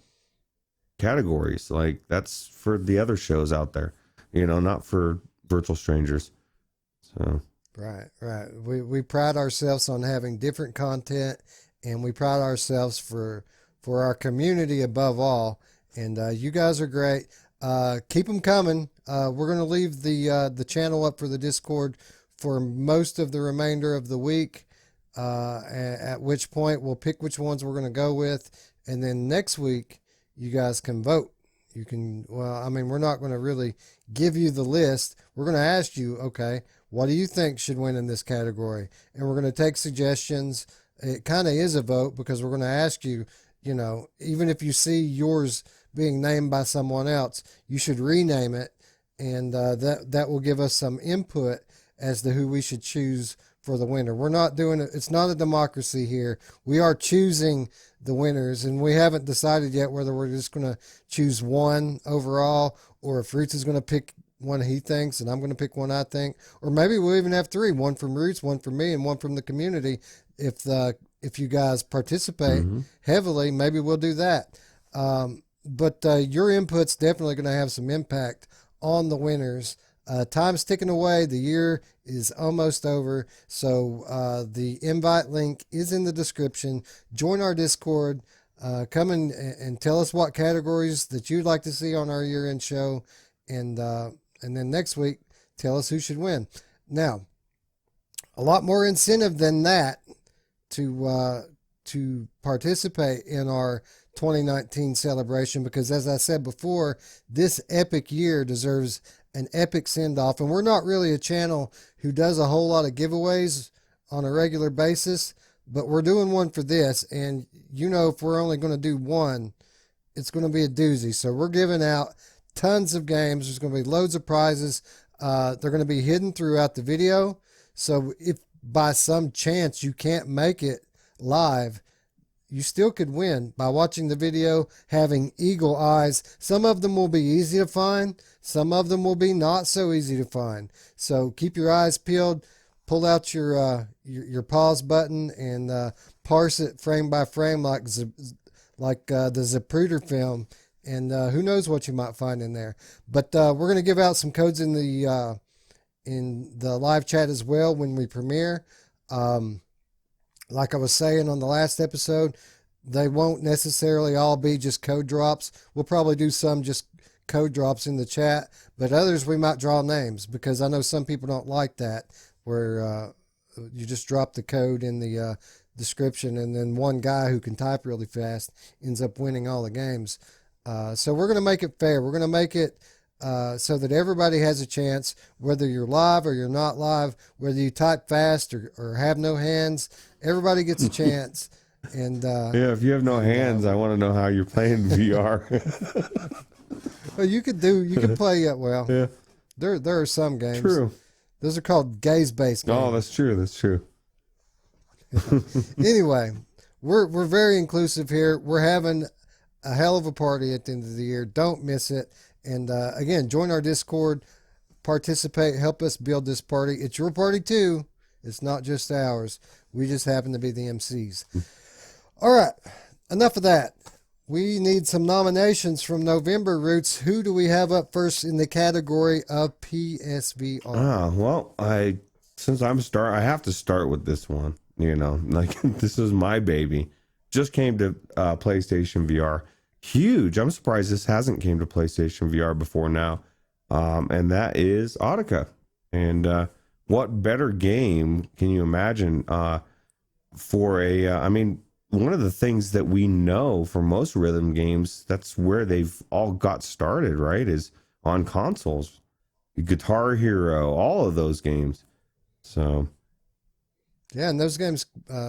categories. Like, that's for the other shows out there, not for virtual strangers. So Right. We pride ourselves on having different content, and we pride ourselves for our community above all. And you guys are great. Keep them coming. We're going to leave the channel up for the Discord for most of the remainder of the week, at which point we'll pick which ones we're going to go with. And then next week, you guys can vote. We're not going to really give you the list. We're going to ask you, okay, what do you think should win in this category? And we're going to take suggestions. It kind of is a vote, because we're going to ask you, even if you see yours being named by someone else, you should rename it. And that will give us some input as to who we should choose for the winner. We're not doing it. It's not a democracy here. We are choosing the winners, and we haven't decided yet whether we're just going to choose one overall, or if Ruuts is going to pick one he thinks and I'm going to pick one I think, or maybe we'll even have 3, one from Ruuts, one from me, and one from the community. If you guys participate heavily, maybe we'll do that. But your input's definitely going to have some impact on the winners. Time's ticking away. The year is almost over. So the invite link is in the description. Join our Discord. Come in and tell us what categories that you'd like to see on our year-end show. And then next week, tell us who should win. Now, a lot more incentive than that to participate in our 2019 celebration, because as I said before, this epic year deserves an epic send-off. And we're not really a channel who does a whole lot of giveaways on a regular basis, but we're doing one for this. And if we're only going to do one, it's going to be a doozy. So we're giving out tons of games. There's going to be loads of prizes. They're going to be hidden throughout the video. So if by some chance you can't make it live, you still could win by watching the video, having eagle eyes. Some of them will be easy to find. Some of them will be not so easy to find. So keep your eyes peeled. Pull out your pause button and parse it frame by frame like the Zapruder film. And who knows what you might find in there. But we're going to give out some codes in the live chat as well when we premiere. Like I was saying on the last episode, they won't necessarily all be just code drops. We'll probably do some just code drops in the chat, but others we might draw names, because I know some people don't like that, where you just drop the code in the description and then one guy who can type really fast ends up winning all the games. So we're going to make it fair. We're going to make it so that everybody has a chance, whether you're live or you're not live, whether you type fast or have no hands. Everybody gets a chance. And yeah, if you have no hands, I want to know how you're playing VR. Well, you could play it well. Yeah, there are some games. True. Those are called gaze-based games. Oh, that's true. That's true. Anyway, we're very inclusive here. We're having a hell of a party at the end of the year. Don't miss it. And again, join our Discord, participate, help us build this party. It's your party too. It's not just ours. We just happen to be the MCs. All right, enough of that. We need some nominations from November, Ruuts. Who do we have up first in the category of PSVR? Well, I have to start with this one. You know, like this is my baby. Just came to PlayStation VR. Huge. I'm surprised this hasn't came to PlayStation VR before now. And that is Audica. And what better game can you imagine for a? I mean, one of the things that we know for most rhythm games, that's where they've all got started, right? Is on consoles, Guitar Hero, all of those games. So. Yeah, and those games,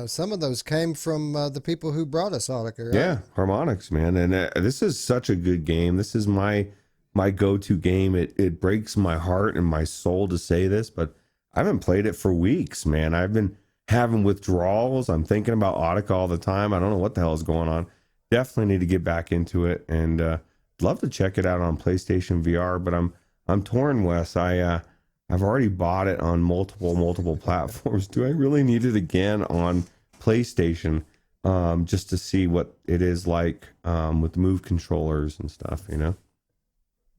some of those came from the people who brought us Audica, right? Yeah, Harmonix, man. And this is such a good game. This is my go-to game. It breaks my heart and my soul to say this, but I haven't played it for weeks, man. I've been having withdrawals. I'm thinking about Audica all the time. I don't know what the hell is going on. Definitely need to get back into it, and love to check it out on PlayStation VR. But I'm torn, Wes. I've already bought it on multiple platforms. Do I really need it again on PlayStation just to see what it is like with Move controllers and stuff, you know?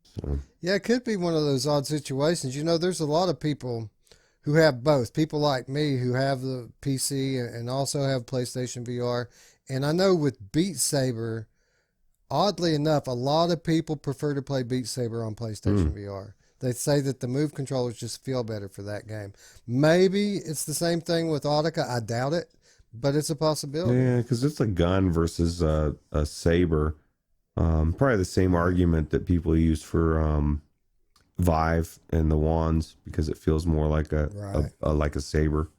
So. Yeah, it could be one of those odd situations. You know, there's a lot of people who have both. People like me who have the PC and also have PlayStation VR. And I know with Beat Saber, oddly enough, a lot of people prefer to play Beat Saber on PlayStation VR. They say that the Move controllers just feel better for that game. Maybe it's the same thing with Audica. I doubt it, but it's a possibility. Yeah, because it's a gun versus a saber. Probably the same argument that people use for Vive and the wands, because it feels more like a saber.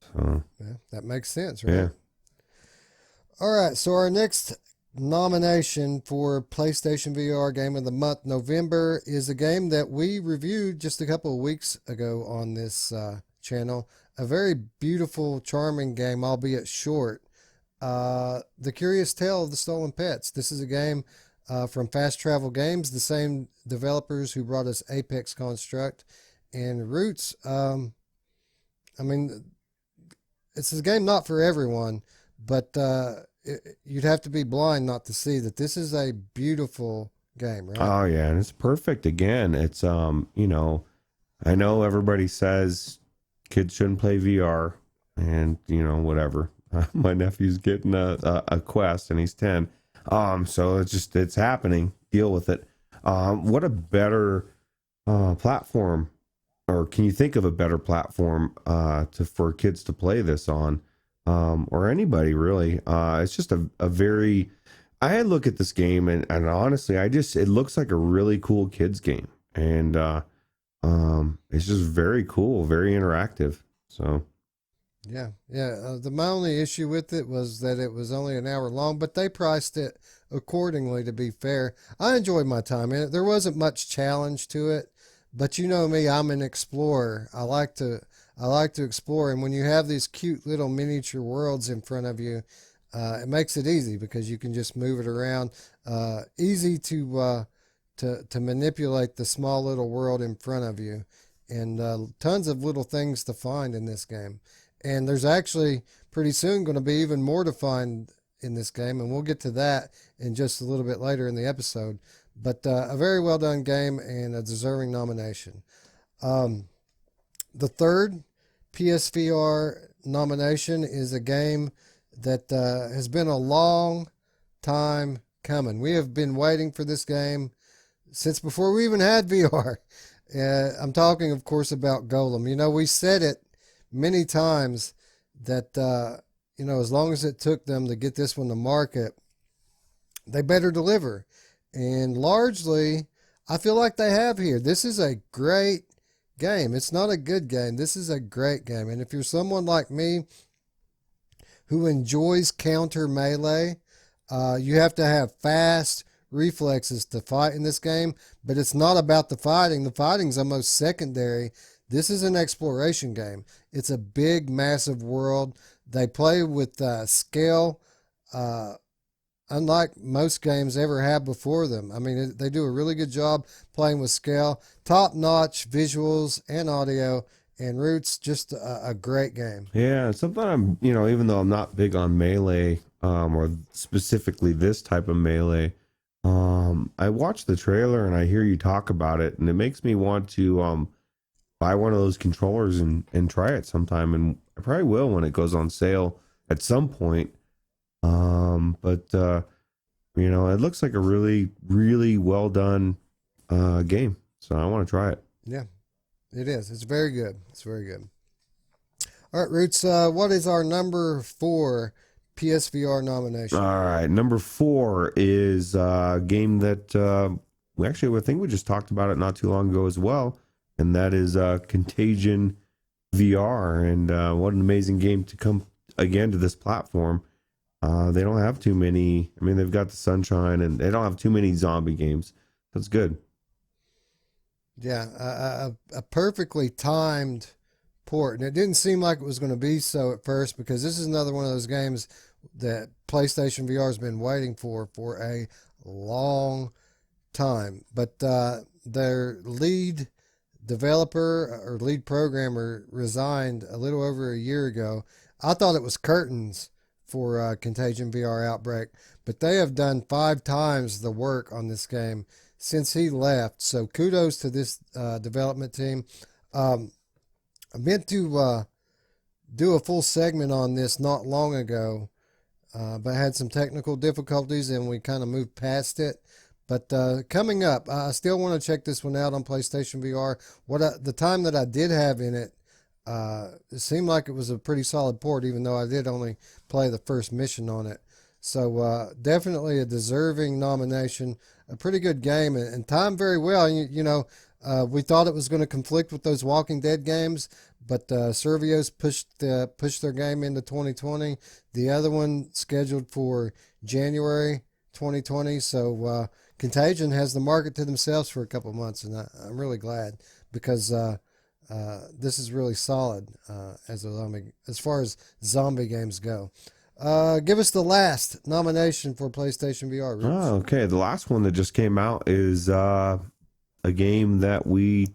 So yeah, that makes sense, right? Yeah. All right, so our next nomination for PlayStation VR Game of the Month November is a game that we reviewed just a couple of weeks ago on this channel. A very beautiful, charming game, albeit short. The Curious Tale of the Stolen Pets. This is a game from Fast Travel Games, the same developers who brought us Apex Construct and Ruuts. I mean, it's a game not for everyone, but you'd have to be blind not to see that this is a beautiful game, right? Oh yeah, and it's perfect. Again, it's you know, I know everybody says kids shouldn't play VR, and you know, whatever. My nephew's getting a Quest and he's 10. So it's happening. Deal with it. What a better platform, or can you think of a better platform for kids to play this on, or anybody really? It's just a very. I look at this game and honestly, it looks like a really cool kids game, and it's just very cool, very interactive. So. Yeah, yeah. My only issue with it was that it was only an hour long, but they priced it accordingly. To be fair, I enjoyed my time in it. There wasn't much challenge to it, but you know me, I'm an explorer. I like to explore, and when you have these cute little miniature worlds in front of you, it makes it easy because you can just move it around. Easy to manipulate the small little world in front of you, and tons of little things to find in this game. And there's actually pretty soon going to be even more to find in this game, and we'll get to that in just a little bit later in the episode. But a very well done game and a deserving nomination. Um, the third PSVR nomination is a game that has been a long time coming. We have been waiting for this game since before we even had VR. I'm talking, of course, about Golem. You know, we said it many times that, you know, as long as it took them to get this one to market, they better deliver. And largely, I feel like they have here. This is a great game. It's not a good game. This is a great game. And if you're someone like me who enjoys counter melee, you have to have fast reflexes to fight in this game, but it's not about the fighting. The fighting's almost secondary. This is an exploration game. It's a big, massive world. They play with scale, unlike most games ever have before them. I mean, they do a really good job playing with scale. Top-notch visuals and audio, and Ruuts, just a great game. Yeah, something I'm, you know, even though I'm not big on melee, or specifically this type of melee, I watched the trailer and I hear you talk about it, and it makes me want to buy one of those controllers and try it sometime. And I probably will when it goes on sale at some point. But you know, it looks like a really, really well done game. So I want to try it. Yeah, it is. It's very good. It's very good. All right, Roots, what is our number 4 PSVR nomination? All right, number 4 is a game that we actually, I think we just talked about it not too long ago as well, and that is Contagion VR. And what an amazing game to come again to this platform. They don't have too many. I mean, they've got the Sunshine, and they don't have too many zombie games. That's good. Yeah, a perfectly timed port. And it didn't seem like it was going to be so at first, because this is another one of those games that PlayStation VR has been waiting for a long time. But their lead developer or lead programmer resigned a little over a year ago. I thought it was curtains for Contagion VR Outbreak, but they have done 5 times the work on this game since he left. So kudos to this development team. I meant to do a full segment on this not long ago, but had some technical difficulties and we kind of moved past it. But coming up, I still want to check this one out on PlayStation VR. The time that I did have in it, it seemed like it was a pretty solid port, even though I did only play the first mission on it. So definitely a deserving nomination, a pretty good game, and timed very well. You know, we thought it was going to conflict with those Walking Dead games, but Servio's pushed their game into 2020. The other one scheduled for January 2020. So Contagion has the market to themselves for a couple of months, and I'm really glad, because this is really solid as far as zombie games go. Give us the last nomination for PlayStation VR. Rich. Oh, okay. The last one that just came out is a game that we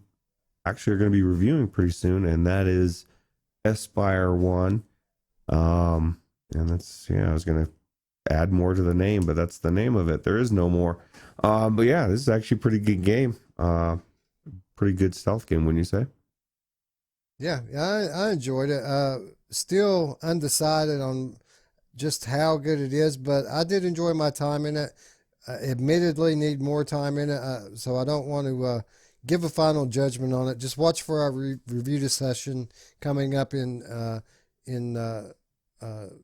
actually are going to be reviewing pretty soon, and that is Espire 1. And that's, yeah, I was going to add more to the name, but that's the name of it. There is no more. But yeah, this is actually a pretty good game. Pretty good stealth game, wouldn't you say? Yeah, I enjoyed it. Still undecided on just how good it is, but I did enjoy my time in it. Admittedly, need more time in it, so I don't want to give a final judgment on it. Just watch for our review session coming up in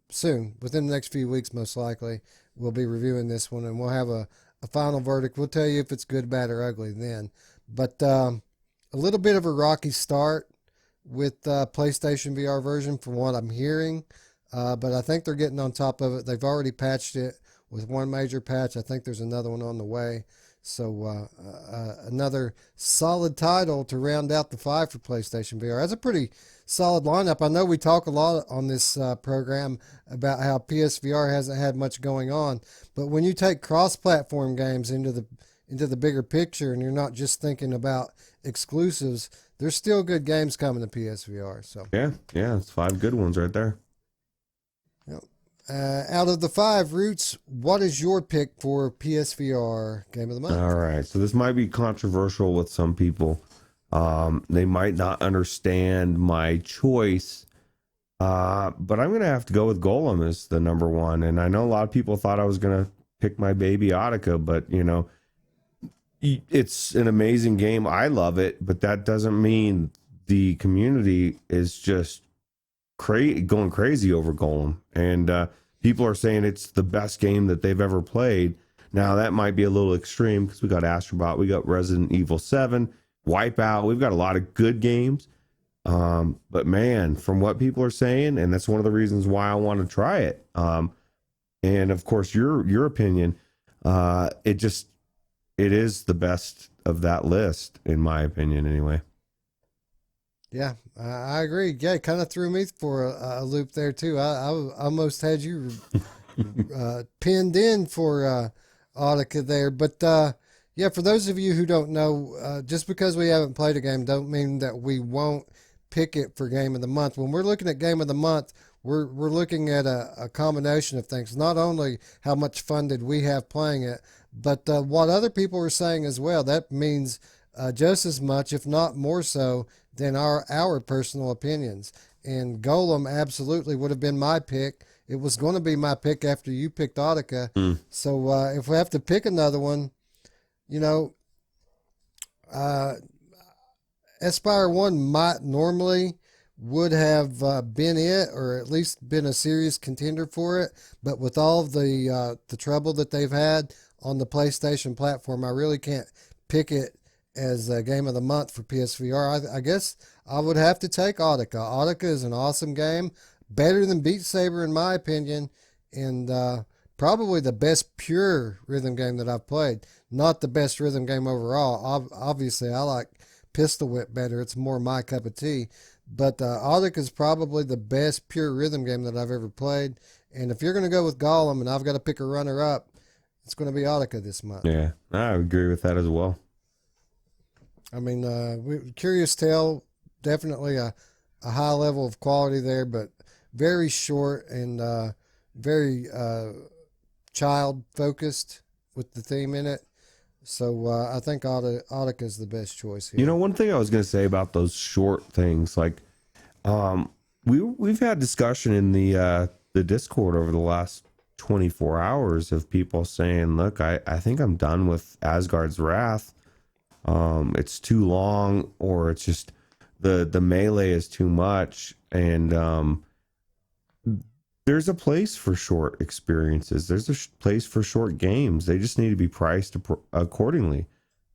soon, within the next few weeks, most likely. We'll be reviewing this one, and we'll have a final verdict. We'll tell you if it's good, bad, or ugly then. But a little bit of a rocky start with PlayStation VR version from what I'm hearing. But I think they're getting on top of it. They've already patched it with one major patch. I think there's another one on the way. So another solid title to round out the 5 for PlayStation VR. That's a pretty solid lineup. I know we talk a lot on this program about how PSVR hasn't had much going on, but when you take cross-platform games into the bigger picture, and you're not just thinking about exclusives, there's still good games coming to PSVR. So Yeah, it's 5 good ones right there. yep. Out of the 5, Ruuts, what is your pick for PSVR Game of the Month? All right, so this might be controversial with some people. They might not understand my choice, but I'm going to have to go with Golem as the number 1. And I know a lot of people thought I was going to pick my baby Audica, but, you know, it's an amazing game. I love it, but that doesn't mean the community is just going crazy over Golem. And people are saying it's the best game that they've ever played. Now, that might be a little extreme because we got Astrobot, we got Resident Evil 7, Wipeout. We've got a lot of good games. But man, from what people are saying, and that's one of the reasons why I want to try it. And of course, your opinion, it is the best of that list, in my opinion, anyway. Yeah, I agree. Yeah, it kind of threw me for a loop there too. I almost had you pinned in for Audica there, but yeah, for those of you who don't know, just because we haven't played a game, don't mean that we won't pick it for Game of the Month. When we're looking at Game of the Month, we're looking at a combination of things. Not only how much fun did we have playing it, but what other people are saying as well. That means just as much, if not more so, than our personal opinions. And Golem absolutely would have been my pick. It was going to be my pick after you picked Audica. So if we have to pick another one, you know, Aspire 1 might normally would have been it, or at least been a serious contender for it. But with all of the trouble that they've had on the PlayStation platform, I really can't pick it as a Game of the Month for PSVR. I guess I would have to take Audica. Audica is an awesome game, better than Beat Saber in my opinion, and probably the best pure rhythm game that I've played. Not the best rhythm game overall. Obviously, I like Pistol Whip better. It's more my cup of tea. But Audica is probably the best pure rhythm game that I've ever played. And if you're going to go with Golem and I've got to pick a runner-up, it's going to be Audica this month. Yeah, I agree with that as well. I mean, Curious Tale, definitely a high level of quality there, but very short and very child-focused with the theme in it. So I think Audica is the best choice here. You know, one thing I was going to say about those short things, like we've had discussion in the Discord over the last 24 hours of people saying, look, I think I'm done with Asgard's Wrath. It's too long, or it's just the melee is too much. And there's a place for short experiences. There's a place for short games. They just need to be priced accordingly.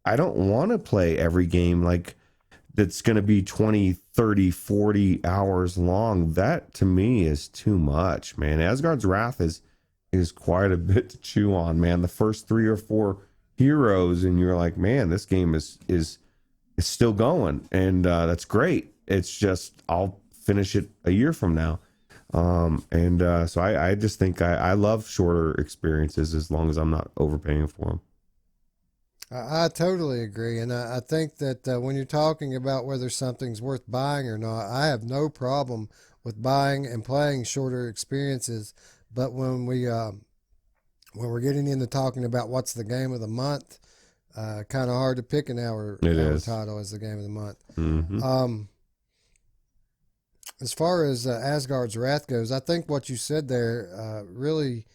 I don't want to play every game like that's going to be 20, 30, 40 hours long. That to me is too much, man. Asgard's Wrath is quite a bit to chew on, man. The first 3 or 4 heroes, and you're like, man, this game is still going, and that's great. It's just I'll finish it a year from now. So I just think I love shorter experiences as long as I'm not overpaying for them. I totally agree. And I think that when you're talking about whether something's worth buying or not, I have no problem with buying and playing shorter experiences. But when we're getting into talking about what's the game of the month, kind of hard to pick an hour title as the game of the month. Mm-hmm. As far as Asgard's Wrath goes, I think what you said there really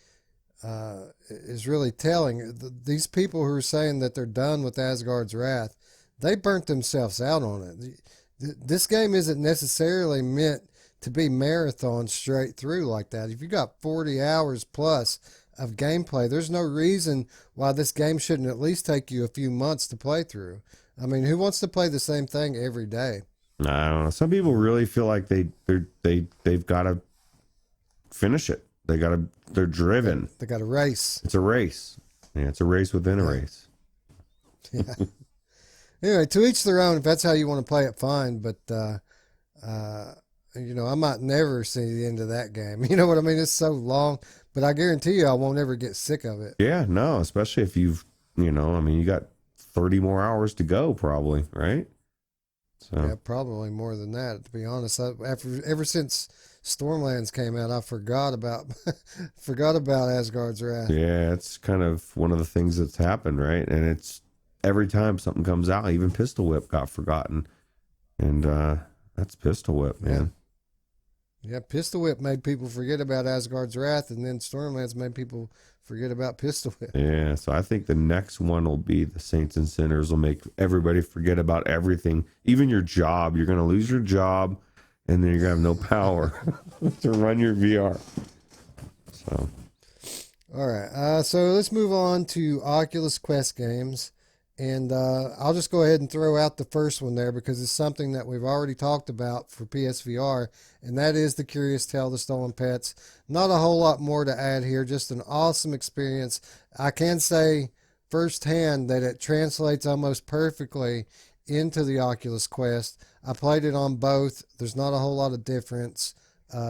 is really telling. These people who are saying that they're done with Asgard's Wrath, they burnt themselves out on it. This game isn't necessarily meant to be marathon straight through like that. If you got 40 hours plus of gameplay, there's no reason why this game shouldn't at least take you a few months to play through. I mean, who wants to play the same thing every day? I don't know. Some people really feel like they've got to finish it. They're driven. They got a race. It's a race. Yeah, it's a race within a Yeah. race. Yeah. Anyway, to each their own. If that's how you want to play it, fine. But you know, I might never see the end of that game. You know what I mean? It's so long, but I guarantee you, I won't ever get sick of it. Yeah, no, especially if I mean, you got 30 more hours to go, probably, right? So Yeah, probably more than that. To be honest, ever since Stormlands came out, I forgot about forgot about Asgard's Wrath. yeah, it's kind of one of the things that's happened, right? And it's every time something comes out, even Pistol Whip got forgotten, and that's Pistol Whip, man. Yeah, Pistol Whip made people forget about Asgard's Wrath, and then Stormlands made people forget about Pistol Whip. Yeah, so I think the next one will be the Saints and Sinners. Will make everybody forget about everything, even your job. You're gonna lose your job, and then you're gonna have no power to run your VR. So, All right, so let's move on to Oculus Quest games. And I'll just go ahead and throw out the first one there because it's something that we've already talked about for PSVR, and that is The Curious Tale of the Stolen Pets. Not a whole lot more to add here, just an awesome experience. I can say firsthand that it translates almost perfectly into the Oculus Quest. I played it on both. There's not a whole lot of difference,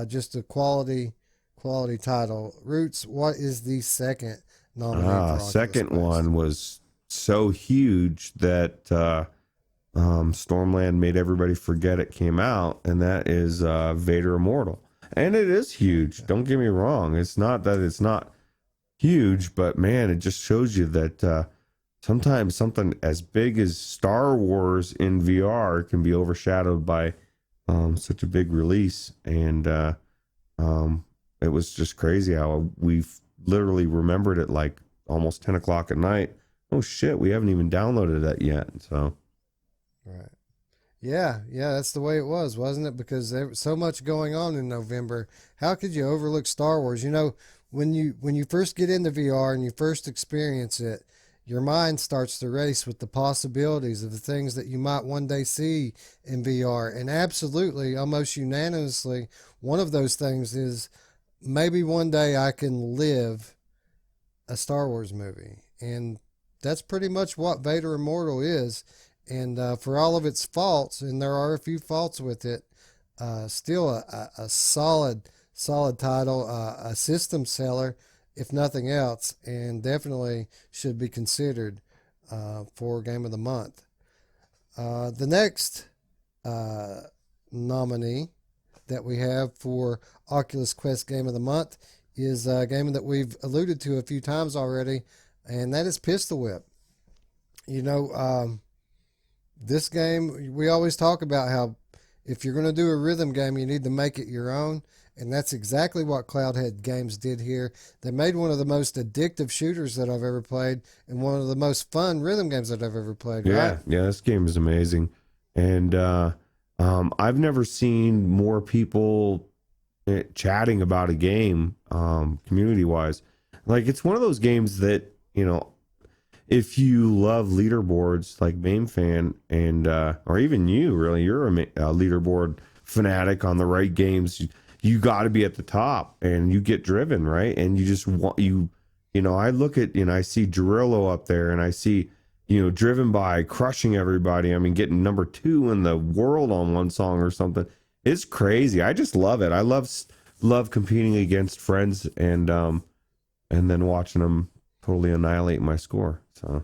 just a quality title. Ruuts, what is the second nominee for Oculus second Quest? one was so huge that Stormland made everybody forget it came out, and that is Vader Immortal. And it is huge. Don't get me wrong. It's not that it's not huge, but man, it just shows you that sometimes something as big as Star Wars in VR can be overshadowed by such a big release. And it was just crazy how we've literally remembered it like almost 10 o'clock at night. Oh shit, we haven't even downloaded that yet. So, right. Yeah, that's the way it was, wasn't it? Because there was so much going on in November. How could you overlook Star Wars? You know, when you first get into VR and you first experience it, your mind starts to race with the possibilities of the things that you might one day see in VR. And absolutely, almost unanimously, one of those things is maybe one day I can live a Star Wars movie. And that's pretty much what Vader Immortal is. And for all of its faults, and there are a few faults with it, still a solid title, a system seller, if nothing else, and definitely should be considered for Game of the Month. The next nominee that we have for Oculus Quest Game of the Month is a game that we've alluded to a few times already, and that is Pistol Whip. You know, this game, we always talk about how if you're going to do a rhythm game, you need to make it your own. And that's exactly what Cloudhead Games did here. They made one of the most addictive shooters that I've ever played and one of the most fun rhythm games that I've ever played. yeah, Right? yeah, this game is amazing. And I've never seen more people chatting about a game community wise. Like, it's one of those games that, if you love leaderboards like Mamefan and or even you, really, you're a leaderboard fanatic on the right games. You got to be at the top, and you get driven, right? And you just want I look at I see Gerillo up there, and I see Driven By crushing everybody. I mean, getting number 2 in the world on one song or something. It's crazy. I just love it. I love competing against friends and then watching them totally annihilate my score. So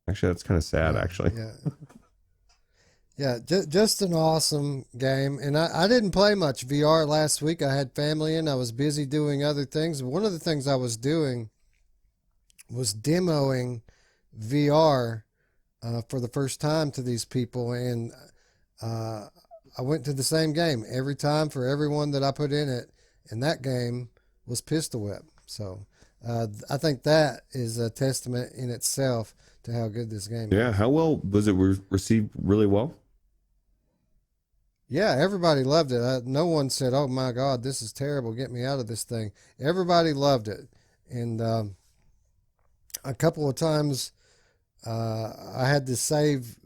actually, that's kind of sad, actually. Yeah. Yeah, just an awesome game. And I didn't play much VR last week. I had family in. I was busy doing other things. One of the things I was doing was demoing VR for the first time to these people. And I went to the same game every time for everyone that I put in it. And that game was Pistol Whip. So I think that is a testament in itself to how good this game is. Yeah, how well was it received? Really well? Yeah, everybody loved it. No one said, "Oh my God, this is terrible. Get me out of this thing." Everybody loved it, and a couple of times I had to save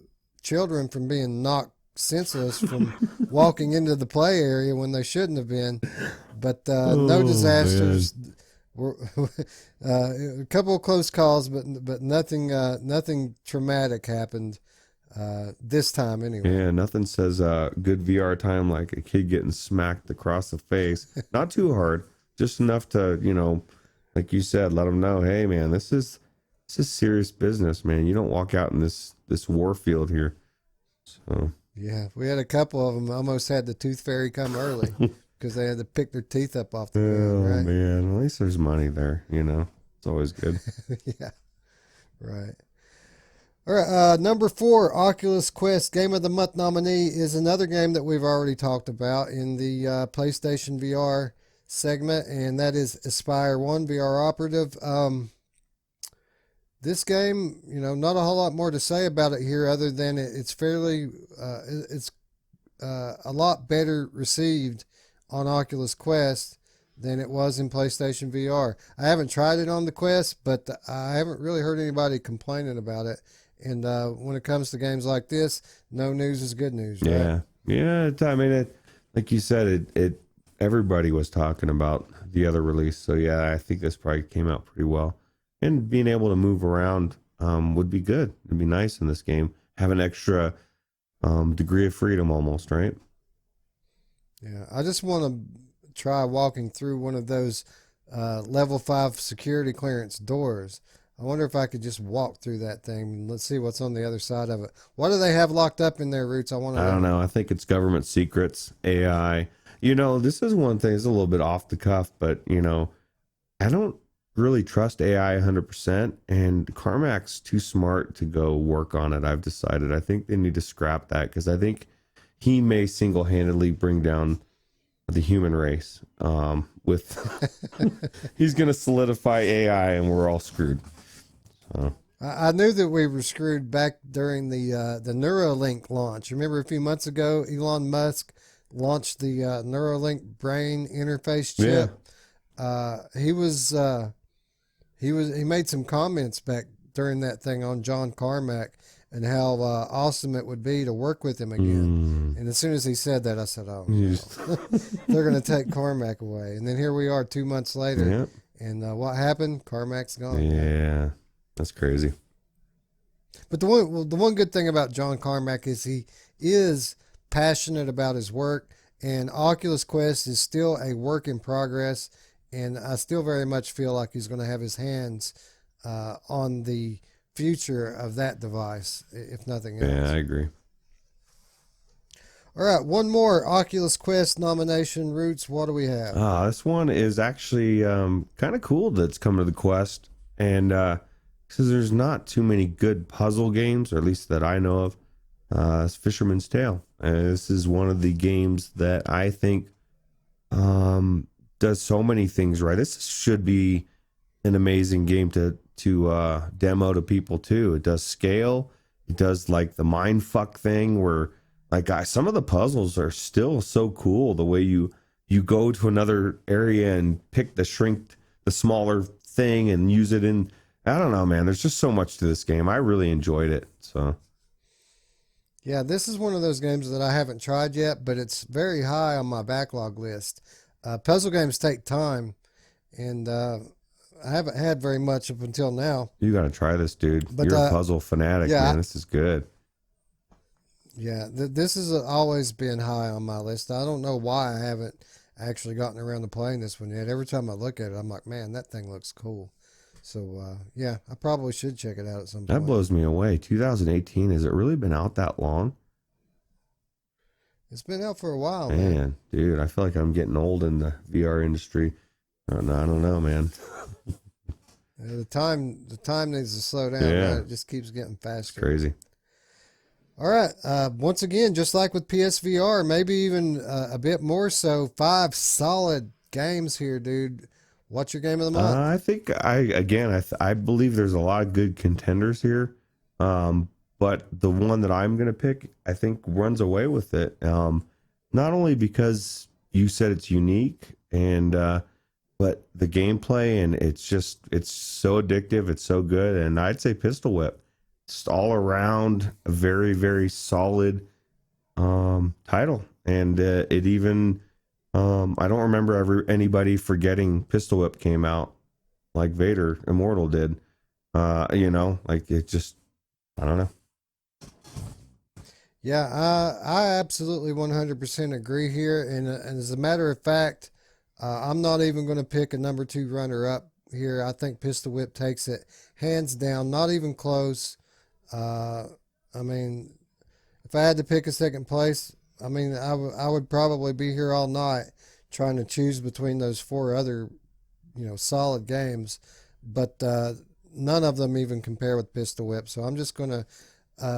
children from being knocked senseless from walking into the play area when they shouldn't have been. But no Oh man. disasters. We're, a couple of close calls, but nothing nothing traumatic happened this time anyway. Yeah, nothing says good VR time like a kid getting smacked across the face. Not too hard, just enough to, like you said, let them know, hey man, this is serious business, man. You don't walk out in this war field here. So Yeah, we had a couple of them almost had the tooth fairy come early because they had to pick their teeth up off the ground, oh right? man, at least there's money there, It's always good. Yeah, right. All right, number 4, Oculus Quest Game of the Month nominee is another game that we've already talked about in the PlayStation VR segment, and that is Aspire 1 VR Operative. This game, not a whole lot more to say about it here other than it's fairly, it's a lot better received on Oculus Quest than it was in PlayStation VR. I haven't tried it on the Quest, but I haven't really heard anybody complaining about it. And when it comes to games like this, no news is good news, right? Yeah. I mean, like you said, it everybody was talking about the other release. So yeah, I think this probably came out pretty well. And being able to move around would be good. It'd be nice in this game. Have an extra degree of freedom almost, right? Yeah, I just want to try walking through one of those level 5 security clearance doors. I wonder if I could just walk through that thing. Let's see what's on the other side of it. What do they have locked up in their Ruuts? I want to I know. don't know. I think it's government secrets, AI. This is one thing. It's a little bit off the cuff, but I don't really trust AI 100%, and Carmack's too smart to go work on it. I've decided. I think they need to scrap that because I think he may single-handedly bring down the human race. He's going to solidify AI, and we're all screwed. So. I knew that we were screwed back during the Neuralink launch. Remember a few months ago, Elon Musk launched the Neuralink brain interface chip. Yeah. He made some comments back during that thing on John Carmack and how awesome it would be to work with him again. And as soon as he said that, I said, "Oh, no. They're going to take Carmack away." And then here we are 2 months later, Yep. and what happened? Carmack's gone. Yeah, that's crazy. But the one good thing about John Carmack is he is passionate about his work, and Oculus Quest is still a work in progress. And I still very much feel like he's going to have his hands on the future of that device, if nothing else. Yeah, I agree. All right, one more Oculus Quest nomination. Ruuts, what do we have? This one is actually kind of cool that's come to the Quest. And because there's not too many good puzzle games, or at least that I know of, it's Fisherman's Tale. This is one of the games that I think does so many things right. This should be an amazing game to demo to people too. It does scale. It does like the mind fuck thing where like some of the puzzles are still so cool. The way you go to another area and pick the smaller thing and use it in. I don't know, man. There's just so much to this game. I really enjoyed it. So. Yeah, this is one of those games that I haven't tried yet, but it's very high on my backlog list. Puzzle games take time, and I haven't had very much up until now. You got to try this, dude. But, You're a puzzle fanatic, man. This is good. Yeah, this has always been high on my list. I don't know why I haven't actually gotten around to playing this one yet. Every time I look at it, I'm like, man, that thing looks cool. So, yeah, I probably should check it out at some point. That blows me away. 2018, has it really been out that long? It's been out for a while, man. Dude, I feel like I'm getting old in the VR industry. I don't know, man. The time needs to slow down. Yeah. Right? It just keeps getting faster. It's crazy. All right. Once again, just like with PSVR, maybe even a bit more so, 5 solid games here, dude. What's your game of the month? I think I believe there's a lot of good contenders here. But the one that I'm going to pick, I think runs away with it. Not only because you said it's unique and, but the gameplay and it's so addictive. It's so good. And I'd say Pistol Whip, just all around a very, very solid title, and it even I don't remember anybody forgetting Pistol Whip came out like Vader Immortal did. You know, like it just, I don't know. Yeah, I absolutely 100% agree here. And as a matter of fact, I'm not even going to pick a number two runner up here. I think Pistol Whip takes it hands down, not even close. Uh, I mean, if I had to pick a second place, I mean, I would probably be here all night trying to choose between those four other, solid games, but none of them even compare with Pistol Whip. So I'm just going to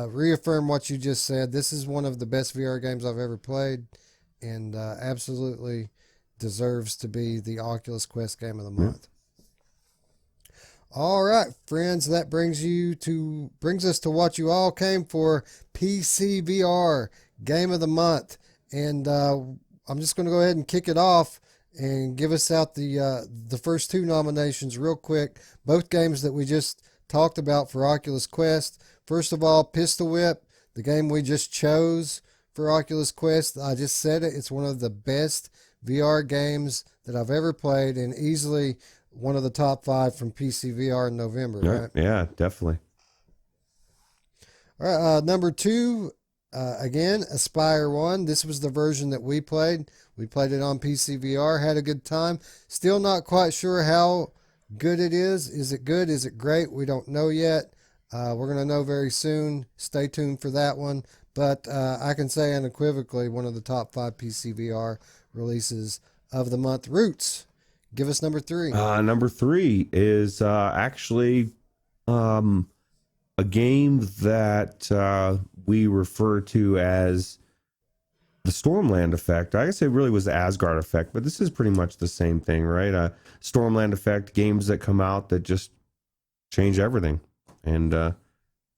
reaffirm what you just said. This is one of the best VR games I've ever played, and absolutely deserves to be the Oculus Quest game of the Yeah. month. All right, friends, that brings us to what you all came for, PC VR game of the month, and I'm just going to go ahead and kick it off and give us out the first two nominations real quick. Both games that we just talked about for Oculus Quest. First of all, Pistol Whip, the game we just chose for Oculus Quest. I just said it. It's one of the best VR games that I've ever played, and easily one of the top 5 from PC VR in November, right? Yeah, definitely. All right, number 2, again, Aspire 1. This was the version that we played. We played it on PC VR, had a good time. Still not quite sure how good it is. Is it good? Is it great? We don't know yet. We're going to know very soon. Stay tuned for that one. But I can say unequivocally one of the top 5 PC VR releases of the month. Ruuts, give us number 3. Number 3 is actually a game that we refer to as the Stormland effect. I guess it really was the Asgard effect, but this is pretty much the same thing, right? Stormland effect, games that come out that just change everything. And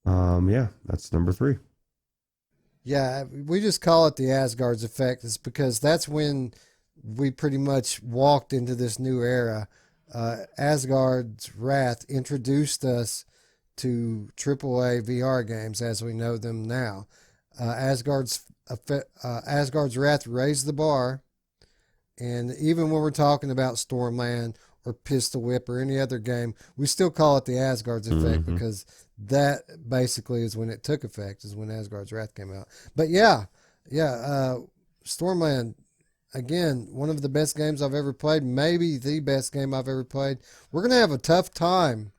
yeah, that's number 3. Yeah, we just call it the Asgard's effect. It's because that's when we pretty much walked into this new era. Asgard's Wrath introduced us to AAA VR games as we know them now. Asgard's Wrath raised the bar, and even when we're talking about Stormland or Pistol Whip or any other game, we still call it the Asgard's effect because that basically is when it took effect, is when Asgard's Wrath came out. But yeah, Stormland, again, one of the best games I've ever played, maybe the best game I've ever played. We're going to have a tough time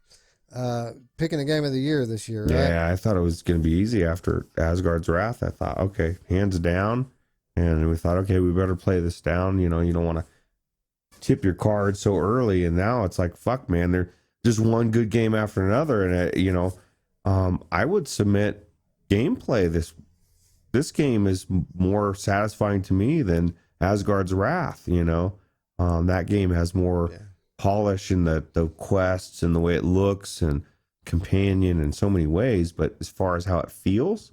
picking a game of the year this year, right? Yeah, I thought it was going to be easy after Asgard's Wrath. I thought, okay, hands down. And we thought, okay, we better play this down. You know, you don't want to tip your card so early. And now it's like, fuck, man, they're just one good game after another. And, I would submit gameplay. This game is more satisfying to me than Asgard's Wrath. That game has more polish in the quests and the way it looks and companion in so many ways. But as far as how it feels,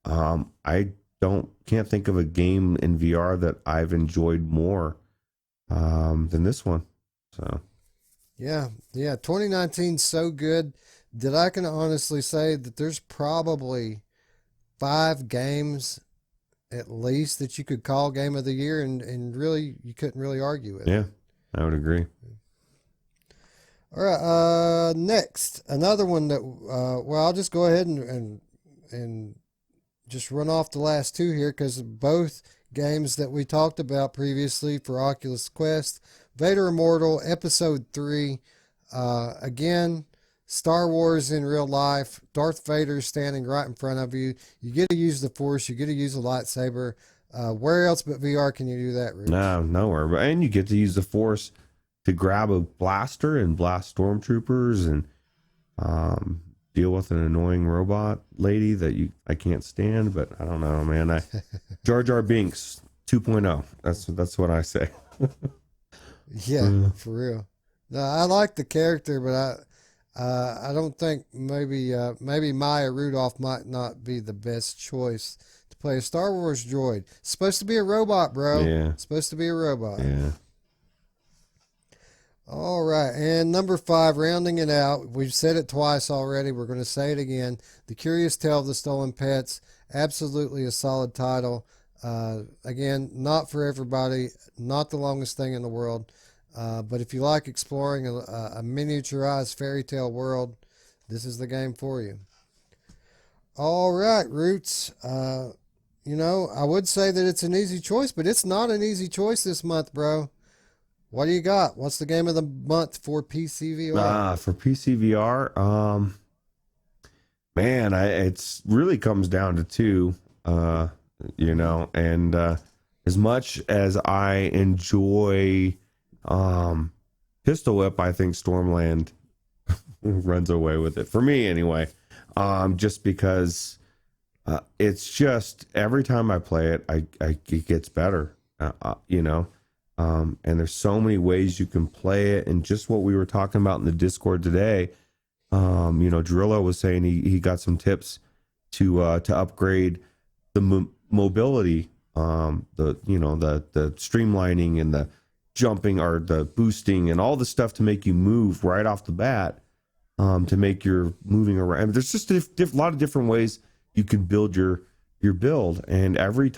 I can't think of a game in VR that I've enjoyed more than this one. So yeah, 2019's so good that I can honestly say that there's probably 5 games at least that you could call game of the year, and really you couldn't really argue with it. Yeah, I would agree. All right, next, another one that I'll just go ahead and just run off the last 2 here because both games that we talked about previously for Oculus Quest. Vader Immortal Episode 3. Again, Star Wars in real life. Darth Vader standing right in front of you. You get to use the Force. You get to use a lightsaber. Where else but VR can you do that, Rich? No, nowhere. And you get to use the Force to grab a blaster and blast stormtroopers and deal with an annoying robot lady that I can't stand. But I don't know, man. Jar Jar Binks 2.0. That's what I say. Yeah, for real. No, I like the character, but I don't think maybe Maya Rudolph might not be the best choice to play a Star Wars droid. It's supposed to be a robot, bro. Yeah. It's supposed to be a robot. Yeah. All right, and number 5, rounding it out. We've said it twice already. We're going to say it again. The Curious Tale of the Stolen Pets. Absolutely a solid title. Again, not for everybody. Not the longest thing in the world. But if you like exploring a miniaturized fairy tale world, this is the game for you. All right, Ruuts. I would say that it's an easy choice, but it's not an easy choice this month, bro. What do you got? What's the game of the month for PCVR? For PCVR, man, it's really comes down to two, and as much as I enjoy Pistol Whip, I think Stormland runs away with it for me anyway. Just because it's just every time I play it, it gets better. And there's so many ways you can play it, and just what we were talking about in the Discord today. Drillo was saying he got some tips to upgrade the mobility, the streamlining and the jumping or the boosting and all the stuff to make you move right off the bat, to make your moving around. I mean, there's just a lot of different ways you can build your build, and every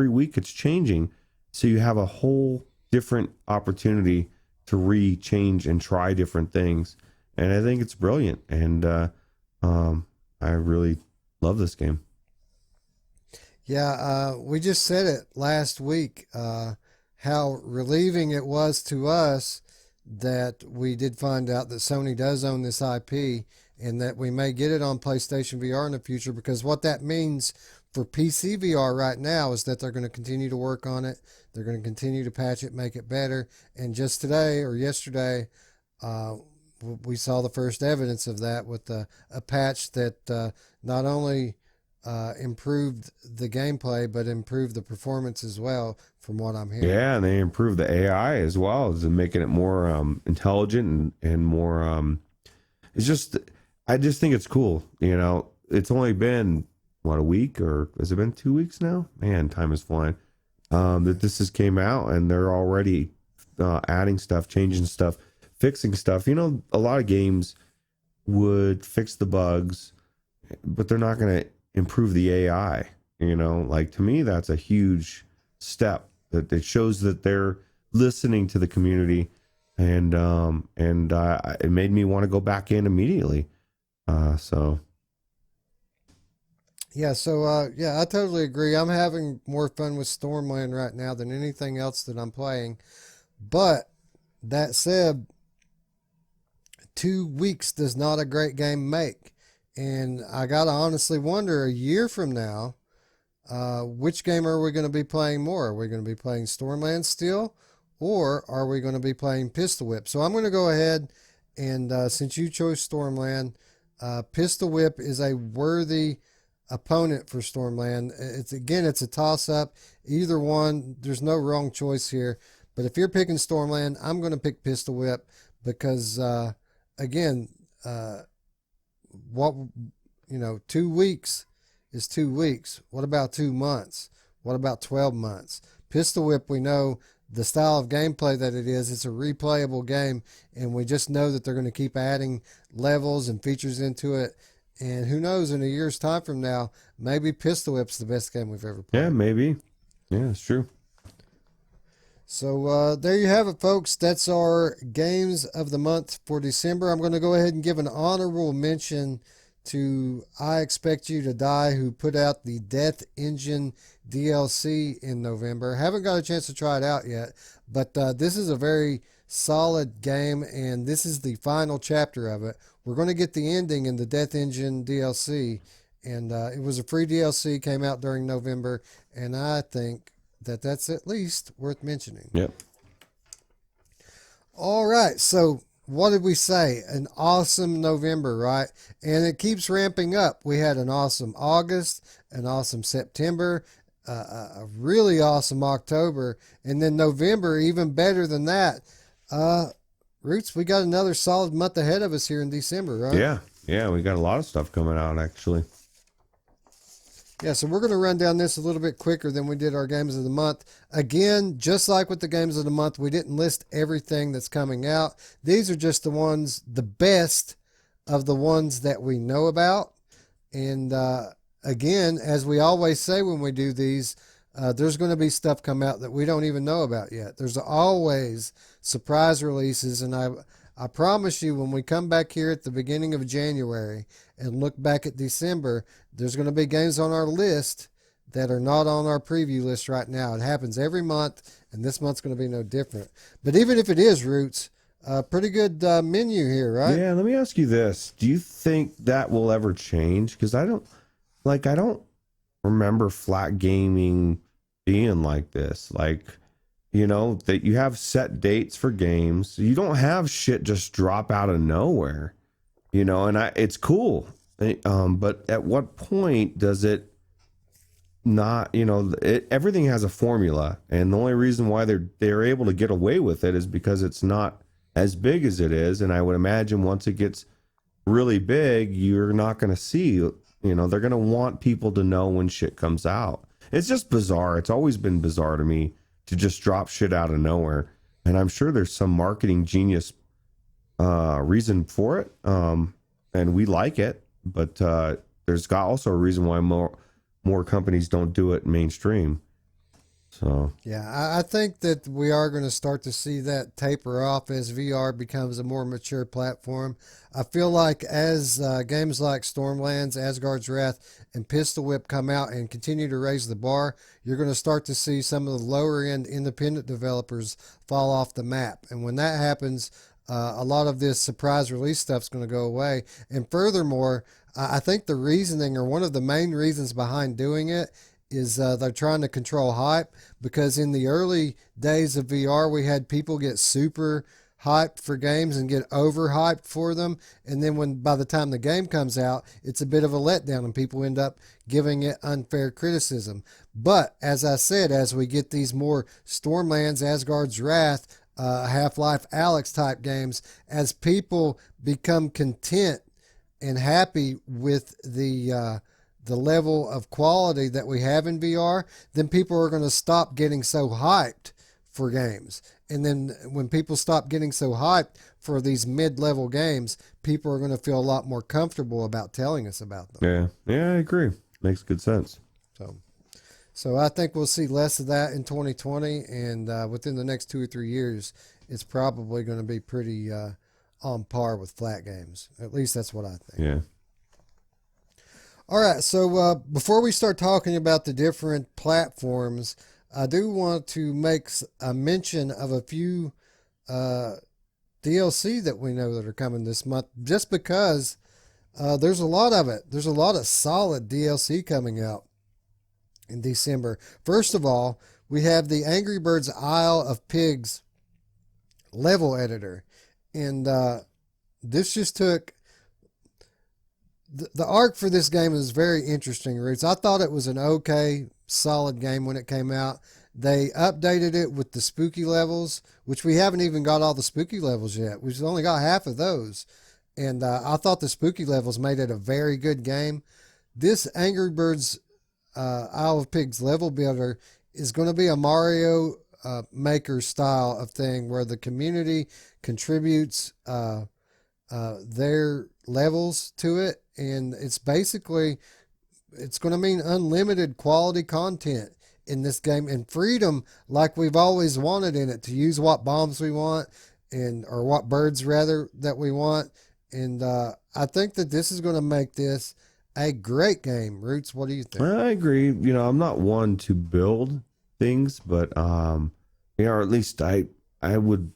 week it's changing, so you have a whole different opportunity to change and try different things. And I think it's brilliant, and I really love this game. Yeah, we just said it last week, how relieving it was to us that we did find out that Sony does own this IP and that we may get it on PlayStation VR in the future, because what that means for PC VR right now is that they're going to continue to work on it. They're going to continue to patch it, make it better. And just today or yesterday, we saw the first evidence of that with a patch that not only improved the gameplay, but improved the performance as well, from what I'm hearing. Yeah, and they improved the AI as well, as making it more intelligent and more. I just think it's cool. It's only been a week, or has it been 2 weeks now? Man, time is flying. That this has came out, and they're already adding stuff, changing stuff, fixing stuff. A lot of games would fix the bugs, but they're not going to improve the AI. Like, to me, that's a huge step. That it shows that they're listening to the community, and it made me want to go back in immediately. Yeah, I totally agree. I'm having more fun with Stormland right now than anything else that I'm playing. But that said, 2 weeks does not a great game make. And I got to honestly wonder, a year from now, which game are we going to be playing more? Are we going to be playing Stormland still? Or are we going to be playing Pistol Whip? So I'm going to go ahead and, since you chose Stormland, Pistol Whip is a worthy opponent for Stormland. It's a toss-up. Either one, there's no wrong choice here. But if you're picking Stormland, I'm going to pick Pistol Whip because, what 2 weeks is 2 weeks. What about 2 months? What about 12 months? Pistol Whip, we know the style of gameplay that it is. It's a replayable game, and we just know that they're going to keep adding levels and features into it. And who knows, in a year's time from now, maybe Pistol Whip's the best game we've ever played. Yeah, maybe. Yeah, it's true. So there you have it, folks. That's our games of the month for December. I'm going to go ahead and give an honorable mention to I Expect You to Die, who put out the Death Engine DLC in November. Haven't got a chance to try it out yet, but this is a very solid game, and this is the final chapter of it. We're going to get the ending in the Death Engine DLC, and it was a free DLC, came out during November, and I think that's at least worth mentioning. Yep. All right, so what did we say? An awesome November, right? And it keeps ramping up. We had an awesome August, an awesome September, a really awesome October, and then November, even better than that. Ruuts, we got another solid month ahead of us here in December, right? Yeah, we got a lot of stuff coming out, actually. Yeah, so we're going to run down this a little bit quicker than we did our games of the month. Again, just like with the games of the month, we didn't list everything that's coming out. These are just the ones, the best of the ones that we know about. And again, as we always say when we do these, there's going to be stuff come out that we don't even know about yet. There's always surprise releases, and I promise you, when we come back here at the beginning of January and look back at December, there's going to be games on our list that are not on our preview list right now. It happens every month, and this month's going to be no different. But even if it is, Ruuts, pretty good menu here, right? Yeah, let me ask you this. Do you think that will ever change? Because I don't remember flat gaming being like this. Like, you know, that you have set dates for games. You don't have shit just drop out of nowhere, you know, and it's cool. But at what point does it not, you know, everything has a formula, and the only reason why they're able to get away with it is because it's not as big as it is. And I would imagine once it gets really big, you're not going to see, you know, they're going to want people to know when shit comes out. It's just bizarre. It's always been bizarre to me to just drop shit out of nowhere. And I'm sure there's some marketing genius reason for it. And we like it, but there's also a reason why more companies don't do it mainstream. So yeah, I think that we are going to start to see that taper off as VR becomes a more mature platform. I feel like as games like Stormlands, Asgard's Wrath, and Pistol Whip come out and continue to raise the bar, you're going to start to see some of the lower end independent developers fall off the map. And when that happens, a lot of this surprise release stuff is going to go away. And furthermore, I think the reasoning, or one of the main reasons behind doing it, is they're trying to control hype, because in the early days of VR, we had people get super hyped for games and get overhyped for them. And then by the time the game comes out, it's a bit of a letdown and people end up giving it unfair criticism. But as I said, as we get these more Stormlands, Asgard's Wrath, Half-Life Alyx type games, as people become content and happy with the level of quality that we have in VR, then people are going to stop getting so hyped for games. And then when people stop getting so hyped for these mid-level games, people are going to feel a lot more comfortable about telling us about them. Yeah, I agree. Makes good sense. So I think we'll see less of that in 2020, and within the next 2 or 3 years, it's probably going to be pretty on par with flat games. At least that's what I think. Yeah. All right, so before we start talking about the different platforms, I do want to make a mention of a few DLC that we know that are coming this month, just because there's a lot of it. There's a lot of solid DLC coming out in December. First of all, we have the Angry Birds Isle of Pigs level editor, and this just took... The arc for this game is very interesting, Ruuts. I thought it was an okay, solid game when it came out. They updated it with the spooky levels, which we haven't even got all the spooky levels yet. We've only got half of those. And I thought the spooky levels made it a very good game. This Angry Birds Isle of Pigs level builder is going to be a Mario Maker style of thing, where the community contributes their levels to it, and it's going to mean unlimited quality content in this game, and freedom like we've always wanted in it, to use what bombs we want, or what birds rather that we want. And I think that this is going to make this a great game. Ruuts, what do you think? I agree. You know, I'm not one to build things, but you know, or at least I would.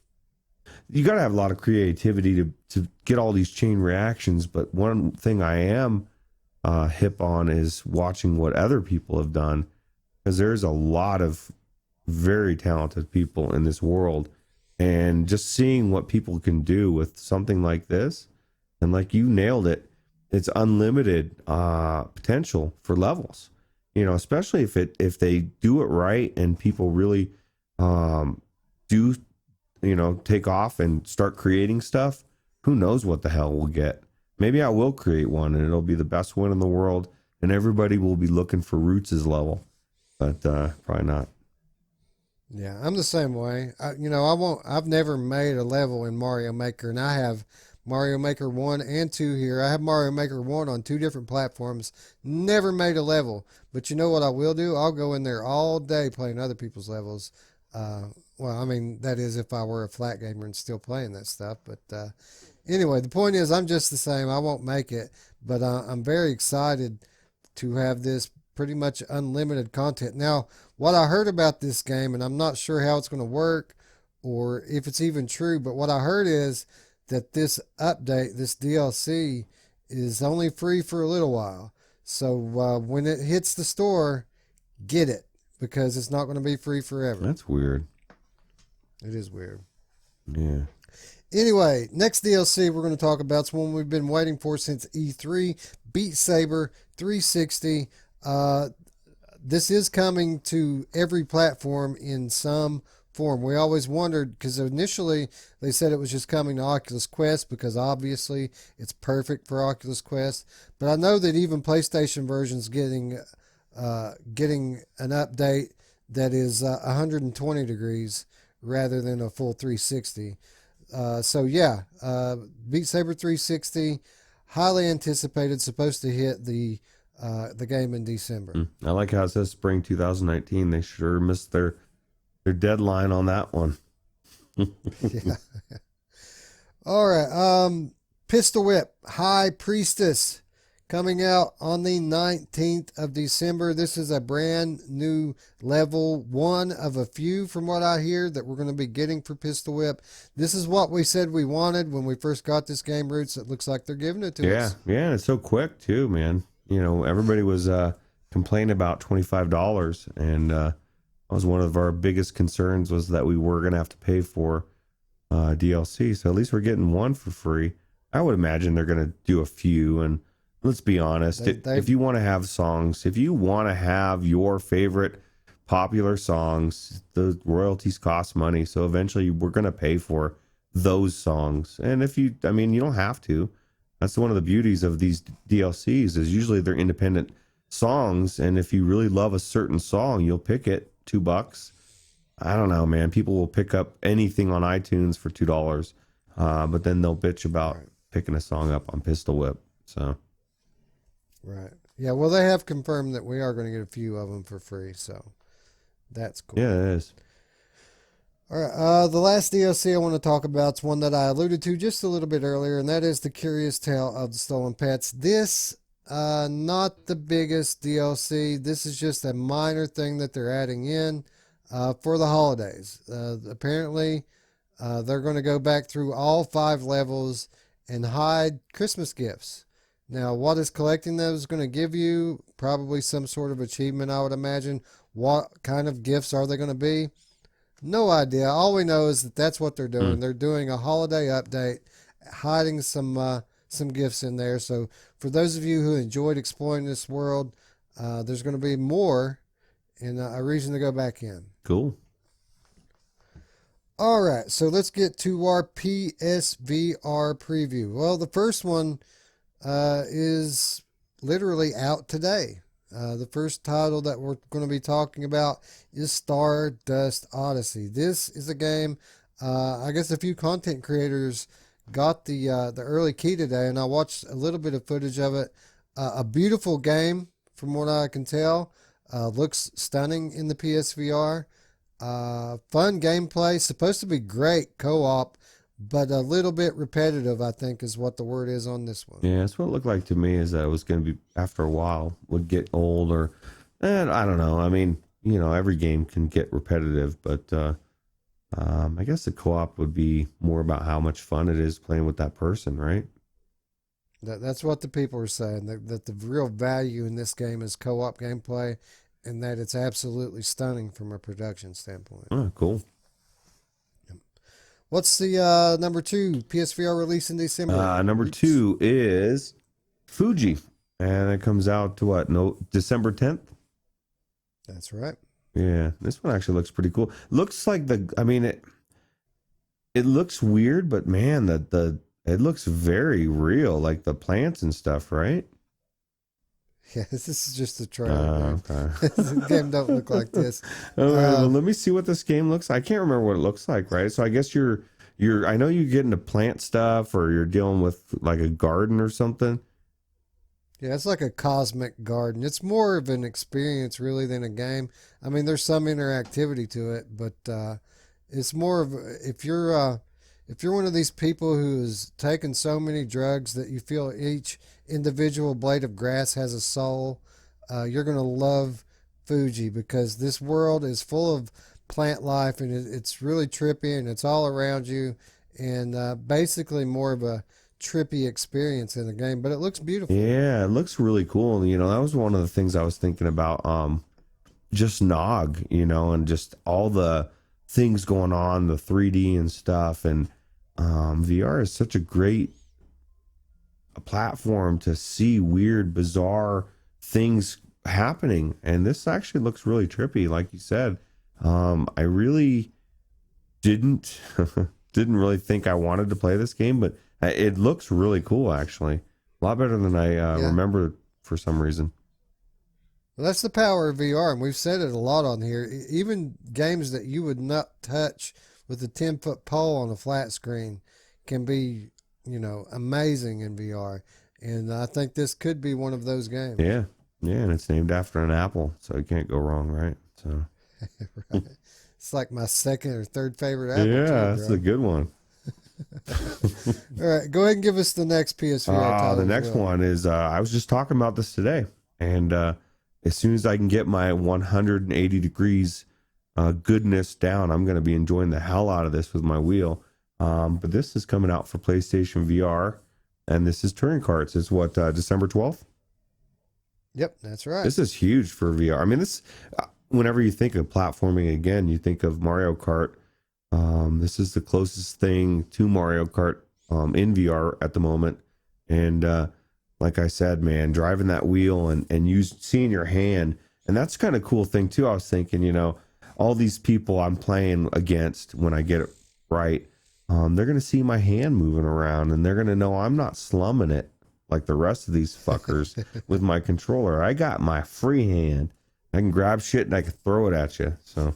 You got to have a lot of creativity to get all these chain reactions. But one thing I am hip on is watching what other people have done, because there's a lot of very talented people in this world, and just seeing what people can do with something like this, and like you nailed it, it's unlimited potential for levels. You know, especially if they do it right and people really do, you know, take off and start creating stuff. Who knows what the hell we'll get? Maybe I will create one and it'll be the best one in the world, and everybody will be looking for Ruuts' level, but probably not. Yeah, I'm the same way. I won't. I've never made a level in Mario Maker, and I have Mario Maker 1 and 2 here. I have Mario Maker 1 on 2 different platforms. Never made a level, but you know what I will do? I'll go in there all day playing other people's levels. Uh, well, I mean that is if I were a flat gamer and still playing that stuff. But anyway, the point is, I'm just the same. I won't make it, but I'm very excited to have this pretty much unlimited content. Now, what I heard about this game, and I'm not sure how it's going to work or if it's even true, but what I heard is that this update, this DLC, is only free for a little while. So when it hits the store, get it because it's not going to be free forever. That's weird. It is weird. Yeah. Anyway, next DLC we're going to talk about is one we've been waiting for since E3, Beat Saber 360. This is coming to every platform in some form. We always wondered because initially they said it was just coming to Oculus Quest because obviously it's perfect for Oculus Quest. But I know that even PlayStation version's getting an update that is 120 degrees rather than a full 360. So yeah, Beat Saber 360, highly anticipated, supposed to hit the game in December. I like how it says spring 2019. They sure missed their deadline on that one. Yeah. All right. Pistol Whip High Priestess coming out on the 19th of December. This is a brand new level, one of a few from what I hear that we're going to be getting for Pistol Whip. This is what we said we wanted when we first got this game, Ruuts. It looks like they're giving it to us. Yeah, and it's so quick too, man. You know, everybody was complaining about $25, and that was one of our biggest concerns was that we were going to have to pay for DLC. So at least we're getting one for free. I would imagine they're going to do a few, and let's be honest, if you want to have songs, if you want to have your favorite popular songs, the royalties cost money. So eventually we're going to pay for those songs. And you don't have to. That's one of the beauties of these DLCs is usually they're independent songs. And if you really love a certain song, you'll pick it $2. I don't know, man. People will pick up anything on iTunes for $2. But then they'll bitch about picking a song up on Pistol Whip. So. Right. Yeah, well, they have confirmed that we are going to get a few of them for free, so that's cool. Yeah, it is. All right, the last DLC I want to talk about is one that I alluded to just a little bit earlier, and that is The Curious Tale of the Stolen Pets. This, not the biggest DLC. This is just a minor thing that they're adding in for the holidays. Apparently, they're going to go back through all 5 levels and hide Christmas gifts. Now, what is collecting those going to give you? Probably some sort of achievement, I would imagine. What kind of gifts are they going to be? No idea. All we know is that that's what they're doing. They're doing a holiday update, hiding some gifts in there. So for those of you who enjoyed exploring this world, there's going to be more and a reason to go back in. Cool. All right, so let's get to our PSVR preview. Well, the first one is literally out today. The first title that we're going to be talking about is Stardust Odyssey. This is a game, I guess a few content creators got the early key today, and I watched a little bit of footage of it. A beautiful game from what I can tell. Looks stunning in the PSVR. Fun gameplay, supposed to be great co-op, but a little bit repetitive, I think, is what the word is on this one. Yeah, that's what it looked like to me, is that it was going to be, after a while, would get old, and I don't know. I mean, every game can get repetitive, but I guess the co-op would be more about how much fun it is playing with that person, right? That's what the people are saying, that the real value in this game is co-op gameplay, and that it's absolutely stunning from a production standpoint. Oh, cool. What's the number 2 PSVR release in December? Number 2 is Fuji, and it comes out to what? No, December 10th. That's right. Yeah, this one actually looks pretty cool. Looks like it looks weird, but man, it looks very real, like the plants and stuff, right? Yeah, this is just a trailer, dude. Okay. The game don't look like this. All right. Well, Uh, let me see what this game looks like. I can't remember what it looks like, right? So I guess you're. I know you get into plant stuff, or you're dealing with like a garden or something. yeah, it's like a cosmic garden. It's more of an experience really than a game. I mean, there's some interactivity to it, but it's more of if you're one of these people who has taken so many drugs that you feel each individual blade of grass has a soul, you're gonna love Fuji because this world is full of plant life and it's really trippy and it's all around you and basically more of a trippy experience in the game, but it looks beautiful. Yeah, it looks really cool. You know, that was one of the things I was thinking about. Just Nog, you know, and just all the things going on, the 3D and stuff, and VR is such a great platform to see weird, bizarre things happening. And this actually looks really trippy, like you said. I really didn't didn't really think I wanted to play this game, but it looks really cool actually. A lot better than I Yeah. remember for some reason. Well, that's the power of VR, and we've said it a lot on here. Even games that you would not touch with a 10-foot pole on a flat screen can be, amazing in VR. And I think this could be one of those games. Yeah, yeah, and it's named after an apple, so you can't go wrong, right? So Right. It's like my second or third favorite Apple, yeah, too, that's a bro. good one. All right, go ahead and give us the next PSVR The title as next well. one is I was just talking about this today, and as soon as I can get my 180 degrees goodness down, I'm going to be enjoying the hell out of this with my wheel. But this is coming out for PlayStation VR, and this is Touring Carts. It's what December 12th. Yep, that's right. This is huge for VR. I mean, this whenever you think of platforming again, you think of Mario Kart. This is the closest thing to Mario Kart in VR at the moment. And like I said, man, driving that wheel and you seeing your hand. And that's kind of cool thing too. I was thinking, all these people I'm playing against when I get it right, they're going to see my hand moving around and they're going to know I'm not slumming it like the rest of these fuckers with my controller. I got my free hand. I can grab shit and I can throw it at you. So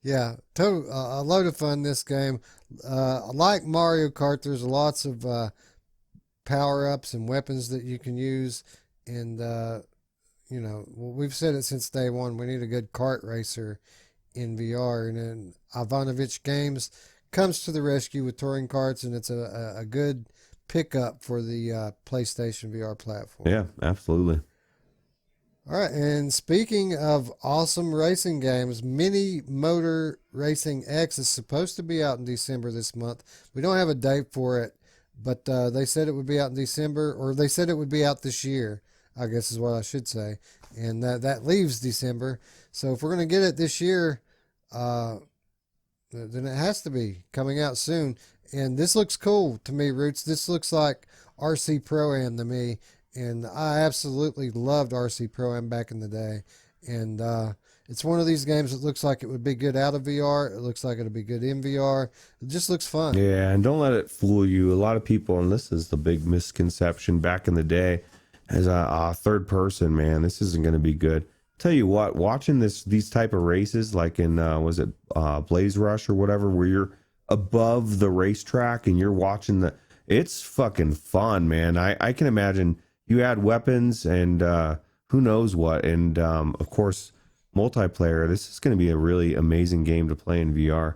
Yeah, total, a load of fun this game. Like Mario Kart, there's lots of power ups and weapons that you can use. And, we've said it since day one. We need a good kart racer in VR. And then Ivanovich Games comes to the rescue with touring carts, and it's a good pickup for the PlayStation VR platform. yeah, absolutely. All right, and speaking of awesome racing games, Mini Motor Racing X is supposed to be out in December this month. We don't have a date for it, but they said it would be out in December, or they said it would be out this year, I guess is what I should say. And that leaves December. So if we're going to get it this year, then it has to be coming out soon. And this looks cool to me, Roots. This looks like RC Pro-Am to me. And I absolutely loved RC Pro-Am back in the day. And it's one of these games that looks like it would be good out of VR. It looks like it'll be good in VR. It just looks fun. Yeah, and don't let it fool you. A lot of people, and this is the big misconception back in the day, as a third person, man, this isn't going to be good. Tell you what, watching these type of races, like in was it Blaze Rush or whatever, where you're above the racetrack and you're watching it's fucking fun, man. I can imagine you add weapons and who knows what, and of course multiplayer. This is going to be a really amazing game to play in VR.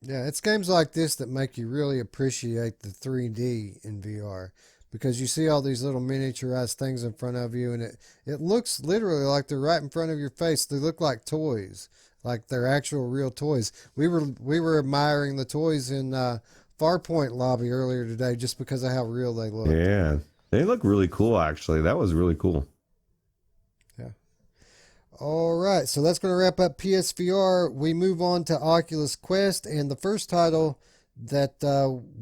Yeah, it's games like this that make you really appreciate the 3D in VR because you see all these little miniaturized things in front of you and it looks literally like they're right in front of your face. They look like toys, like they're actual real toys. We were admiring the toys in Farpoint lobby earlier today just because of how real they look. Yeah, they look really cool actually. That was really cool. Yeah. All right, so that's going to wrap up PSVR. We move on to Oculus Quest, and the first title that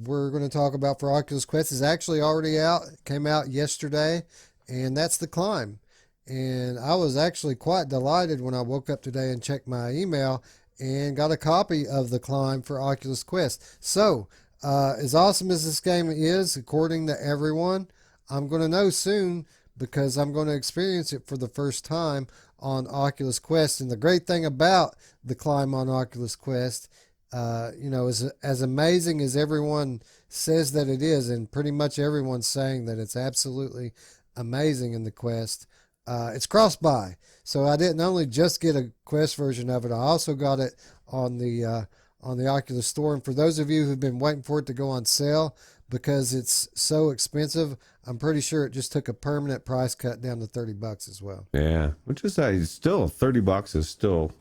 we're going to talk about for Oculus Quest is actually already out. It came out yesterday, and that's The Climb. And I was actually quite delighted when I woke up today and checked my email and got a copy of The Climb for Oculus Quest. So, as awesome as this game is, according to everyone, I'm going to know soon because I'm going to experience it for the first time on Oculus Quest. And the great thing about the climb on Oculus Quest, is as amazing as everyone says that it is, and pretty much everyone's saying that it's absolutely amazing in the Quest. It's cross-buy, so I didn't only just get a Quest version of it, I also got it on the Oculus Store. And for those of you who've been waiting for it to go on sale because it's so expensive, I'm pretty sure it just took a permanent price cut down to $30 as well. Yeah, which is still $30 is still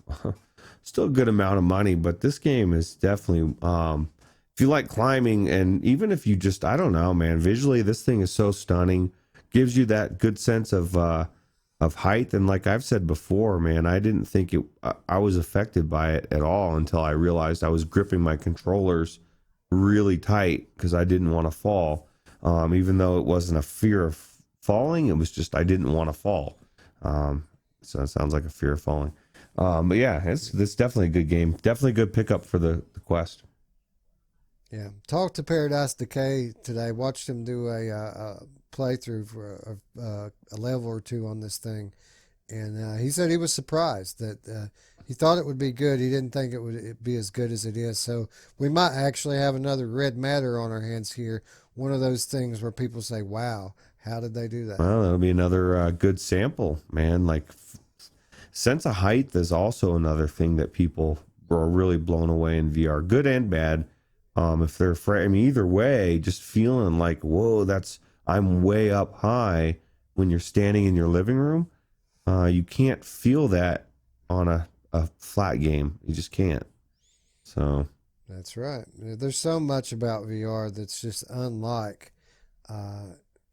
still a good amount of money, but this game is definitely if you like climbing, and even if you just, I don't know, man, visually this thing is so stunning, gives you that good sense of height. And like I've said before, man, I didn't think I was affected by it at all until I realized I was gripping my controllers really tight because I didn't want to fall. Even though it wasn't a fear of falling, it was just I didn't want to fall. So it sounds like a fear of falling. But yeah, it's definitely a good game. Definitely a good pickup for the Quest. Yeah, talked to Paradise Decay today. Watched him do a playthrough for a level or two on this thing, and he said he was surprised that he thought it would be good. He didn't think it would be as good as it is. So we might actually have another Red Matter on our hands here. One of those things where people say, "Wow, how did they do that?" Well, that'll be another good sample, man. Like sense of height is also another thing that people are really blown away in VR, good and bad. If they're afraid, I mean, either way, just feeling like, whoa, I'm way up high when you're standing in your living room. You can't feel that on a flat game. You just can't. So that's right. There's so much about VR that's just unlike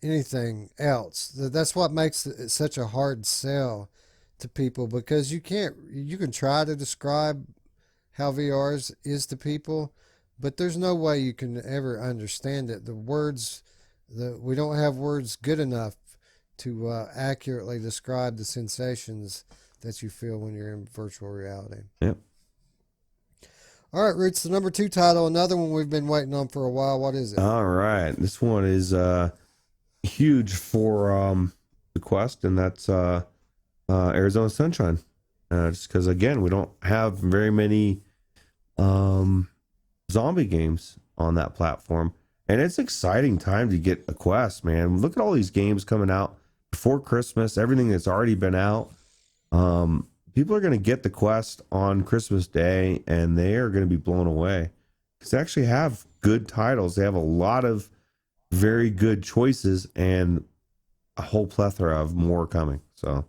anything else. That's what makes it such a hard sell to people, because you can try to describe how VR is to people, but there's no way you can ever understand it. We don't have words good enough to accurately describe the sensations that you feel when you're in virtual reality. Yep. All right, Ruuts, the number 2 title, another one we've been waiting on for a while. What is it? All right, this one is huge for the Quest, and that's Arizona Sunshine. Just because, again, we don't have very many zombie games on that platform, and it's an exciting time to get a Quest, man. Look at all these games coming out before Christmas, everything that's already been out. People are going to get the Quest on Christmas Day, and they are going to be blown away because they actually have good titles. They have a lot of very good choices and a whole plethora of more coming. So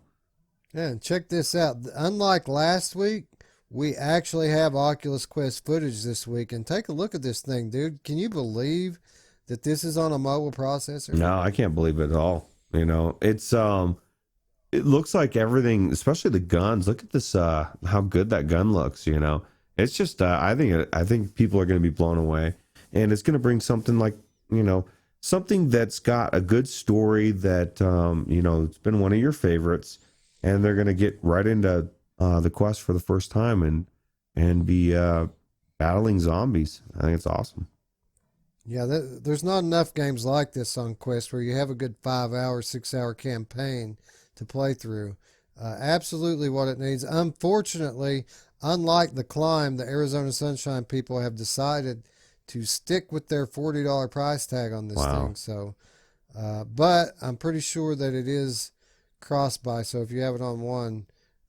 yeah, and check this out. Unlike last week, we actually have Oculus Quest footage this week. And take a look at this thing, dude. Can you believe that this is on a mobile processor? No, I can't believe it at all. You know, it's it looks like everything, especially the guns. Look at this, how good that gun looks. You know, it's just I think people are going to be blown away, and it's going to bring something like, something that's got a good story that it's been one of your favorites, and they're going to get right into the Quest for the first time and be battling zombies. I think it's awesome. Yeah, there's not enough games like this on Quest where you have a good 5-hour, 6-hour campaign to play through. Absolutely what it needs. Unfortunately, unlike the Climb, the Arizona Sunshine people have decided to stick with their $40 price tag on this thing. So, but I'm pretty sure that it is cross-buy. So if you have it on one,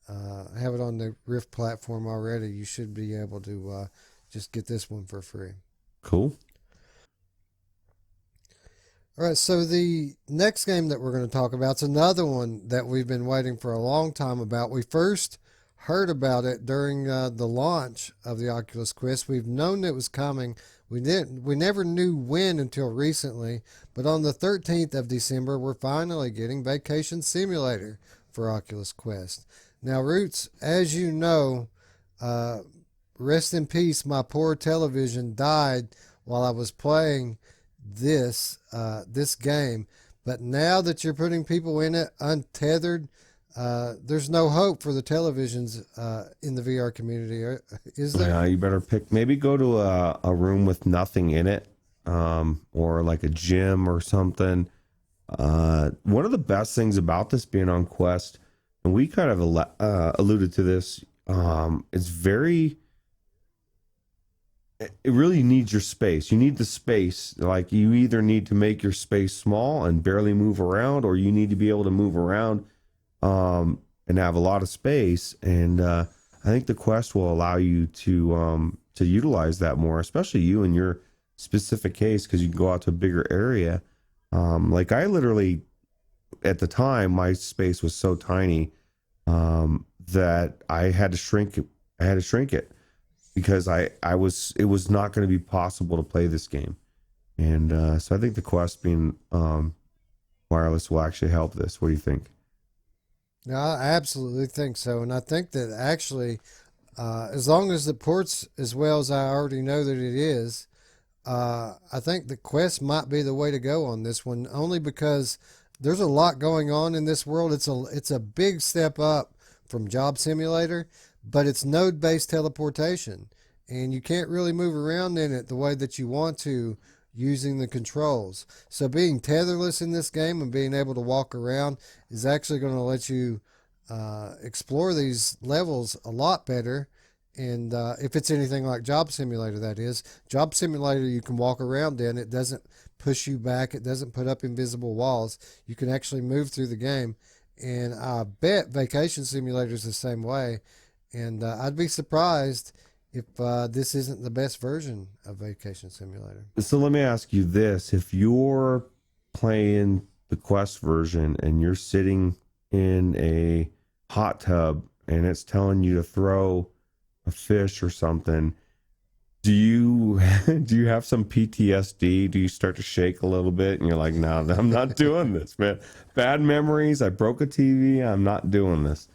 have it on the Rift platform already, you should be able to just get this one for free. Cool. All right, so the next game that we're going to talk about is another one that we've been waiting for a long time about. We first heard about it during the launch of the Oculus Quest. We've known it was coming. We never knew when until recently, but on the 13th of December, we're finally getting Vacation Simulator for Oculus Quest. Now, Ruuts, as you know, rest in peace, my poor television died while I was playing this game, but now that you're putting people in it untethered, there's no hope for the televisions in the VR community, is there? Yeah, you better maybe go to a room with nothing in it, or like a gym or something. One of the best things about this being on Quest, and we kind of alluded to this, it's very, it really needs your space. You need the space. Like you either need to make your space small and barely move around, or you need to be able to move around and have a lot of space. And I think the Quest will allow you to utilize that more, especially you in your specific case, because you can go out to a bigger area. Like I literally, at the time, my space was so tiny that I had to shrink it. I had to shrink it because it was not going to be possible to play this game. And so I think the Quest being wireless will actually help this. What do you think? No, I absolutely think so. And I think that actually, as long as it ports as well as I already know that it is, I think the Quest might be the way to go on this one, only because there's a lot going on in this world. It's a big step up from Job Simulator, but it's node-based teleportation, and you can't really move around in it the way that you want to using the controls. So being tetherless in this game and being able to walk around is actually going to let you explore these levels a lot better. And if it's anything like Job Simulator, that is. Job Simulator, you can walk around in. It doesn't push you back. It doesn't put up invisible walls. You can actually move through the game. And I bet Vacation Simulator is the same way. And I'd be surprised if this isn't the best version of Vacation Simulator. So let me ask you this. If you're playing the Quest version and you're sitting in a hot tub and it's telling you to throw a fish or something, do you do you have some PTSD? Do you start to shake a little bit and you're like, no, I'm not doing this, man. Bad memories. I broke a TV. I'm not doing this.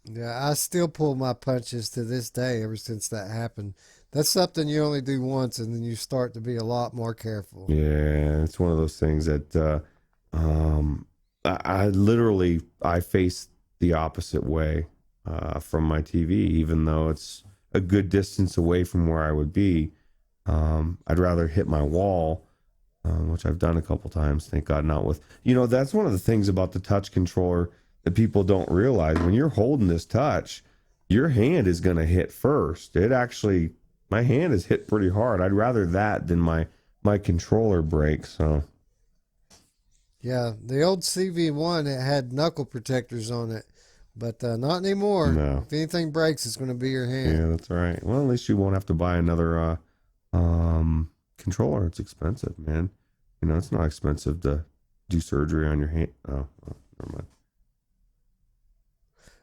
Yeah, I still pull my punches to this day ever since that happened. That's something you only do once and then you start to be a lot more careful. Yeah, it's one of those things that I literally I face the opposite way from my TV, even though it's a good distance away from where I would be. I'd rather hit my wall, which I've done a couple times. Thank God, not with, that's one of the things about the touch controller that people don't realize. When you're holding this touch, your hand is going to hit first. My hand is hit pretty hard. I'd rather that than my controller break. So Yeah, the old CV1, it had knuckle protectors on it, but not anymore. no, If anything breaks, it's going to be your hand. yeah, that's right. Well, at least you won't have to buy another controller. It's expensive, man. It's not expensive to do surgery on your hand. Oh, never mind.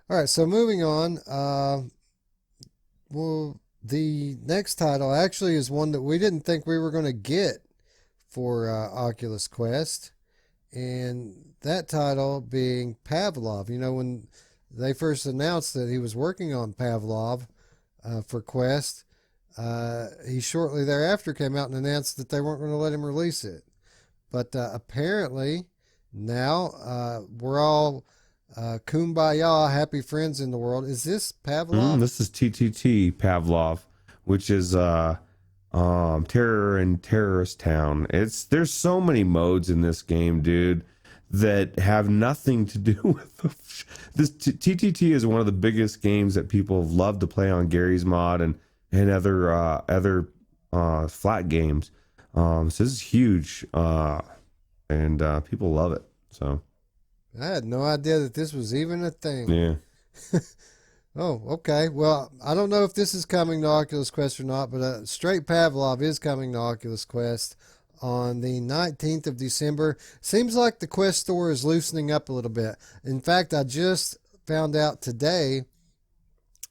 All right, so moving on. Well, the next title actually is one that we didn't think we were going to get for Oculus Quest, and that title being Pavlov. When they first announced that he was working on Pavlov for Quest, he shortly thereafter came out and announced that they weren't going to let him release it. But apparently now we're all kumbaya, happy friends in the world. Is this Pavlov? This is TTT Pavlov, which is Terror in Terrorist Town. There's so many modes in this game, dude, that have nothing to do with this. TTT is one of the biggest games that people have loved to play on Gary's Mod and other flat games. So this is huge, and people love it. So I had no idea that this was even a thing. yeah. Oh, okay. Well, I don't know if this is coming to Oculus Quest or not, but Straight Pavlov is coming to Oculus Quest on the 19th of December. Seems like the Quest store is loosening up a little bit. In fact, I just found out today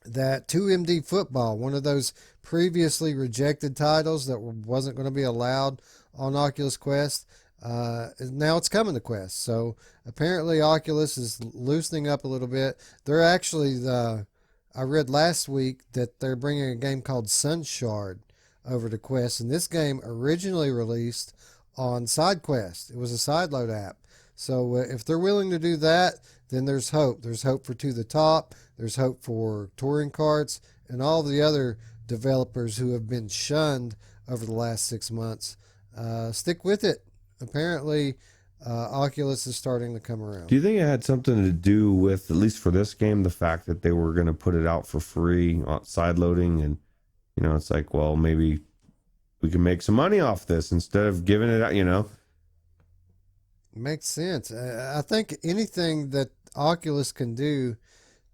that 2MD Football, one of those previously rejected titles that wasn't going to be allowed on Oculus Quest, now it's coming to Quest. So apparently Oculus is loosening up a little bit. They're actually, I read last week that they're bringing a game called Sunshard over to Quest, and this game originally released on SideQuest. It was a sideload app. So if they're willing to do that, then there's hope. There's hope for To the Top. There's hope for Touring Carts and all the other developers who have been shunned over the last 6 months. Stick with it. Apparently, Oculus is starting to come Do around. you think it had something to do with, at least for this game, the fact that they were going to put it out for free, side loading, and it's like, well, maybe we can make some money off this instead of giving it out. Makes sense. I think anything that Oculus can do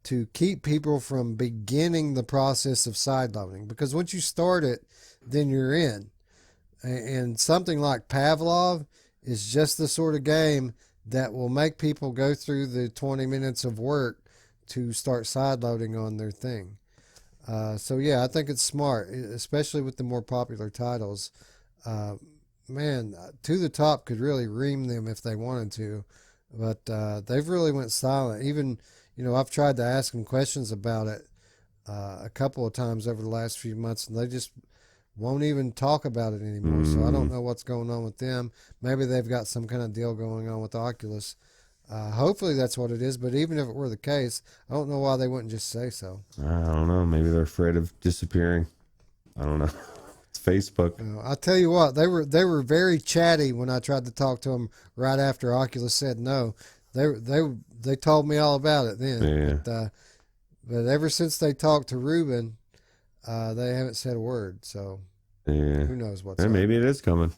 to keep people from beginning the process of sideloading, because once you start it, then you're in. And something like Pavlov is just the sort of game that will make people go through the 20 minutes of work to start sideloading on their thing. So yeah, I think it's smart, especially with the more popular titles. Uh, Man, To the Top could really ream them if they wanted to, but they've really went silent. Even I've tried to ask them questions about it a couple of times over the last few months, and they just won't even talk about it anymore. So I don't Mm, know what's going on with them. Maybe they've got some kind of deal going on with Oculus. Hopefully that's what it is. But even if it were the case, I don't know why they wouldn't just say so. I don't know. Maybe they're afraid of disappearing. I don't know. It's Facebook. I tell you what, they were very chatty when I tried to talk to them right after Oculus said no. They told me all about it then. Yeah. But ever since they talked to Ruben, they haven't said a word. So Yeah. who knows what's And up? maybe it is coming.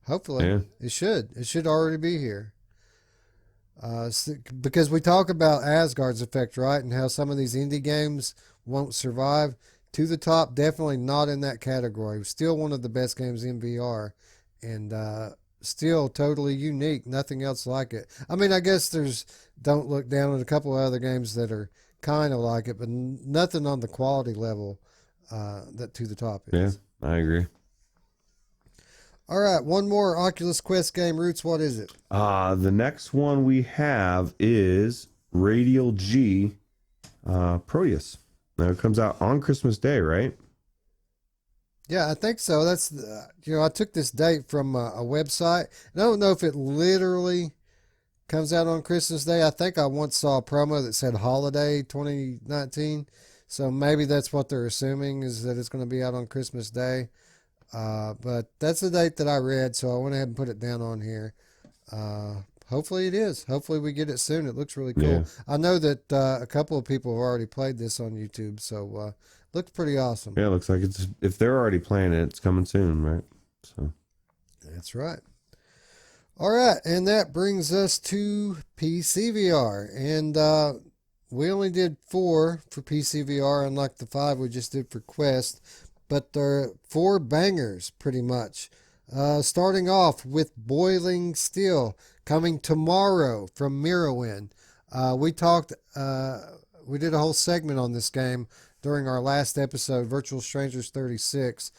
Hopefully, Yeah. it should. It should already be here. Because we talk about Asgard's effect, right, and how some of these indie games won't survive. To the Top, definitely not in that category. Still one of the best games in VR, and still totally unique. Nothing else like it. I mean, I guess there's Don't Look Down at a couple of other games that are kind of like it, but nothing on the quality level that To the Top Yeah. is. I agree. All right, one more Oculus Quest game. Ruuts, what is it? The next one we have is Radial G Proteus. Now it comes out on Christmas Day, right? Yeah, I think so. That's I took this date from a website, and I don't know if it literally comes out on Christmas Day. I think I once saw a promo that said Holiday 2019, so maybe that's what they're assuming is that it's going to be out on Christmas Day. But that's the date that I read, so I went ahead and put it down on here. Hopefully it is. Hopefully we get it soon. It looks really Yeah. cool. I know that a couple of people have already played this on YouTube, so looks pretty awesome. Yeah, it looks like it's, if they're already playing it, it's coming soon, right? So That's right. All right, and that brings us to PCVR, and we only did 4 for PCVR, unlike the 5 we just did for Quest, but they're 4 bangers pretty much. Starting off with Boiling Steel, coming tomorrow from Mirrorwind. We did a whole segment on this game during our last episode, Virtual Strangers 36.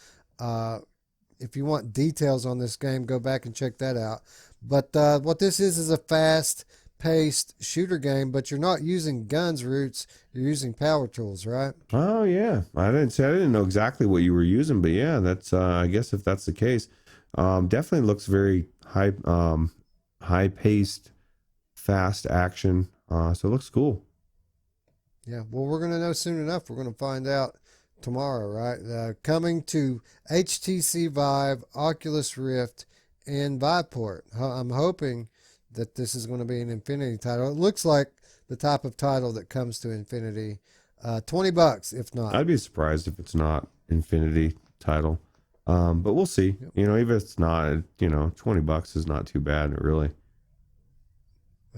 If you want details on this game, go back and check that out. But what this is a fast-paced shooter game, but you're not using guns, Ruuts. You're using power tools, right? oh yeah. I didn't know exactly what you were using, but yeah, that's I guess if that's the case. Definitely looks very high paced, fast action. So it looks cool. Yeah, well, we're going to know soon enough. We're going to find out tomorrow, right? Coming to HTC Vive, Oculus Rift, and Viveport. I'm hoping that this is going to be an Infinity title. It looks like the type of title that comes to Infinity. $20 if not. I'd be surprised if it's not Infinity title. But we'll see. Yep. Even if it's not, $20 is not too bad, really.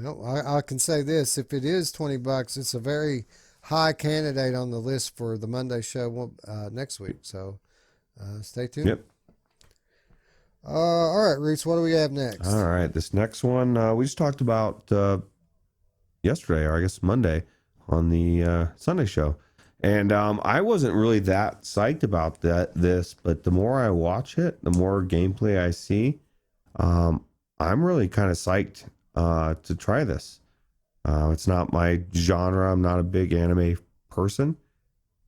Well, I can say this: if it is $20, it's a very high candidate on the list for the Monday show next week. So stay tuned. Yep. All right, Reese, what do we have next? All right. This next one we just talked about yesterday, or I guess Monday, on the Sunday show. And I wasn't really that psyched about this, but the more I watch it, the more gameplay I see, I'm really kind of psyched to try this. It's not my genre. I'm not a big anime person,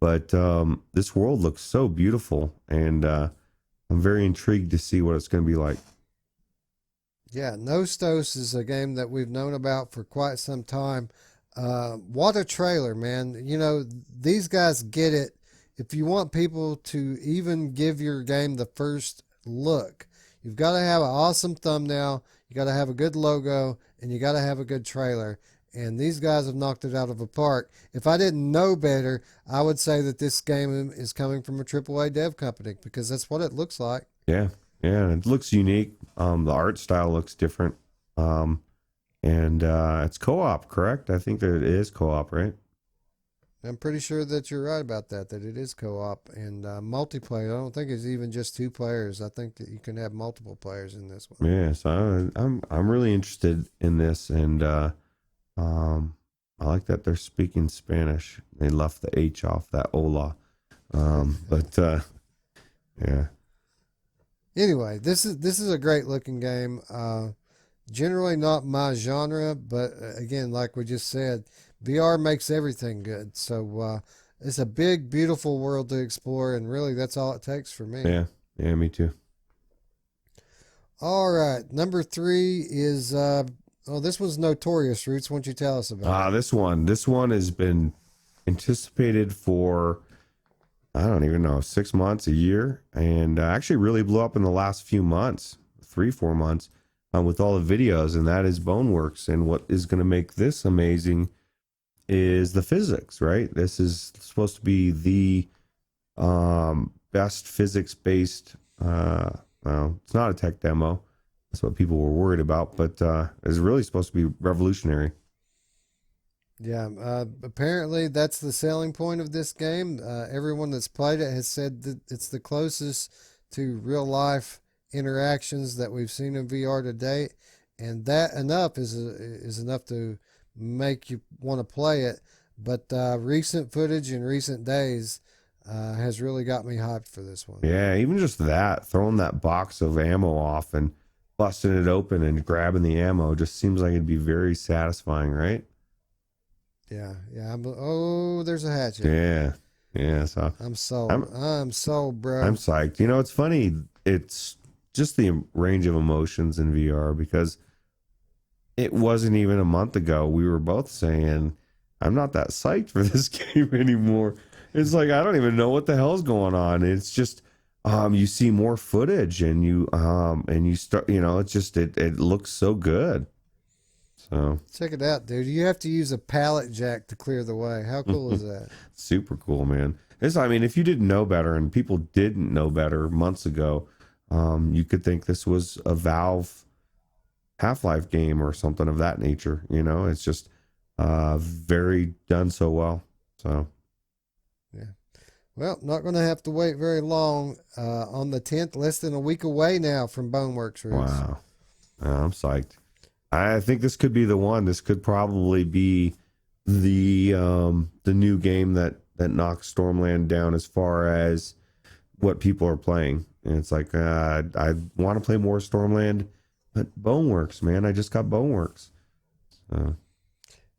but this world looks so beautiful, and I'm very intrigued to see what it's going to be like. Yeah, Nostos is a game that we've known about for quite some time. What a trailer, man. These guys get it. If you want people to even give your game the first look, You've got to have an awesome thumbnail, you got to have a good logo, and you got to have a good trailer. And these guys have knocked it out of the park. If I didn't know better, I would say that this game is coming from a AAA dev company because that's what it looks like. Yeah, yeah, it looks unique. The art style looks different. And it's co-op, correct? I think that it is co-op, right? I'm pretty sure that you're right about that it is co-op and multiplayer. I don't think it's even just 2 players. I think that you can have multiple players in this one. Yeah, so I'm really interested in this, and I like that they're speaking Spanish. They left the H off that hola. But yeah. Anyway, this is a great looking game. Generally not my genre, but again, like we just said, VR makes everything good. So it's a big, beautiful world to explore, and really that's all it takes for me. Yeah, yeah, me too. All right, number 3 is this one's notorious. Ruuts, why don't you tell us about it? This one has been anticipated for, I don't even know, 6 months, a year, and actually really blew up in the last few months, 3-4 months, with all the videos, and that is Boneworks. And what is going to make this amazing is the physics, right? This is supposed to be the best physics-based, well, it's not a tech demo. That's what people were worried about, but it's really supposed to be revolutionary. Yeah, apparently that's the selling point of this game. Everyone that's played it has said that it's the closest to real life interactions that we've seen in VR to date, and that enough is enough to make you want to play it. But recent footage in recent days has really got me hyped for this one. Yeah, even just that, throwing that box of ammo off and busting it open and grabbing the ammo just seems like it'd be very satisfying, right? Yeah, yeah. There's a hatchet. Yeah, yeah. So I'm sold. I'm sold, bro. I'm psyched. You know, it's funny. It's just the range of emotions in VR, because it wasn't even a month ago we were both saying, I'm not that psyched for this game anymore. It's like, I don't even know what the hell's going on. It's just, you see more footage and you start, it's just, it looks so good. So check it out, dude. You have to use a pallet jack to clear the way. How cool is that? Super cool, man. I mean, if you didn't know better, and people didn't know better months ago, you could think this was a Valve Half-Life game or something of that nature. It's just very done so well. So yeah. Well, not going to have to wait very long. On the 10th, less than a week away now from Boneworks. Wow. I'm psyched. I think this could be the one. This could probably be the new game that knocks Stormland down as far as what people are playing. And it's like, I want to play more Stormland, but Boneworks, man. I just got Boneworks. So.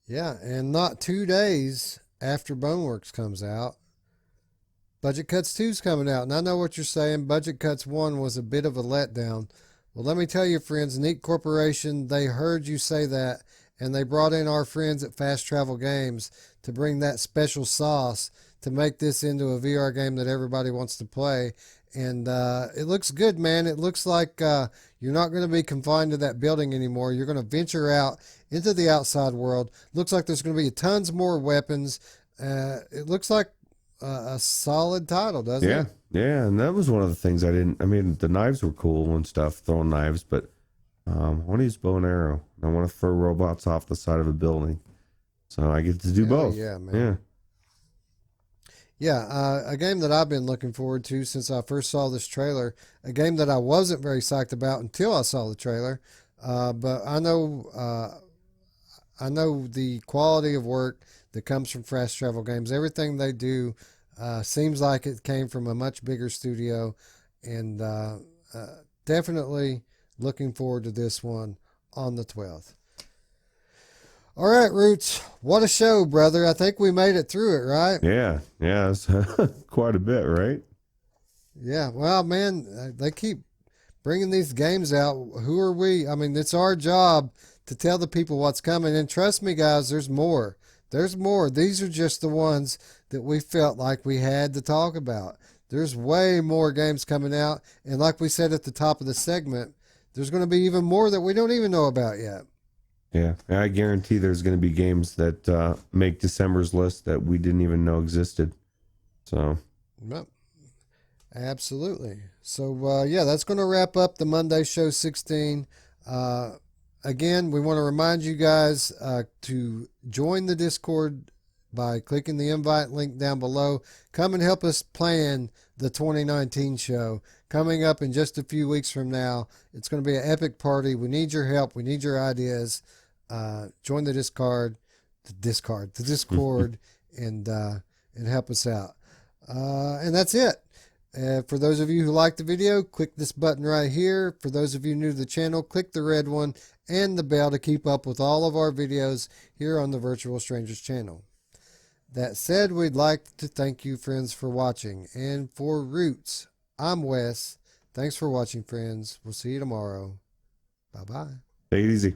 Yeah, and not 2 days after Boneworks comes out, Budget Cuts 2 is coming out. And I know what you're saying. Budget Cuts 1 was a bit of a letdown. Well, let me tell you, friends, Neat Corporation, they heard you say that, and they brought in our friends at Fast Travel Games to bring that special sauce to make this into a VR game that everybody wants to play. And it looks good, man. It looks like you're not going to be confined to that building anymore. You're going to venture out into the outside world. Looks like there's going to be tons more weapons. It looks like a solid title, doesn't it? Yeah, and that was one of the things the knives were cool and stuff, throwing knives, but I want to use bow and arrow. I want to throw robots off the side of a building. So I get to do both. Yeah, man. Yeah, a game that I've been looking forward to since I first saw this trailer, a game that I wasn't very psyched about until I saw the trailer, but I know the quality of work that comes from Fast Travel Games. Everything they do seems like it came from a much bigger studio, and definitely looking forward to this one on the 12th. All right, Ruuts, what a show, brother. I think we made it through it, right? Yeah, it's quite a bit, right? Yeah, well, man, they keep bringing these games out. Who are we? I mean, it's our job to tell the people what's coming, and trust me, guys, there's more. There's more. These are just the ones that we felt like we had to talk about. there's way more games coming out. And like we said at the top of the segment, there's going to be even more that we don't even know about yet. Yeah, I guarantee there's going to be games that make December's list that we didn't even know existed. So, Yep. Absolutely. So, yeah, that's going to wrap up the Monday Show 16. Again, we want to remind you guys to join the Discord by clicking the invite link down below. Come and help us plan the 2019 show coming up in just a few weeks from now. It's going to be an epic party. We need your help. We need your ideas. Join the Discord, and help us out. And that's it. For those of you who like the video, click this button right here. For those of you new to the channel, click the red one and the bell to keep up with all of our videos here on the Virtual Strangers channel. That said, we'd like to thank you, friends, for watching. And for Ruuts, I'm Wes. Thanks for watching, friends. We'll see you tomorrow. Bye-bye. take it easy.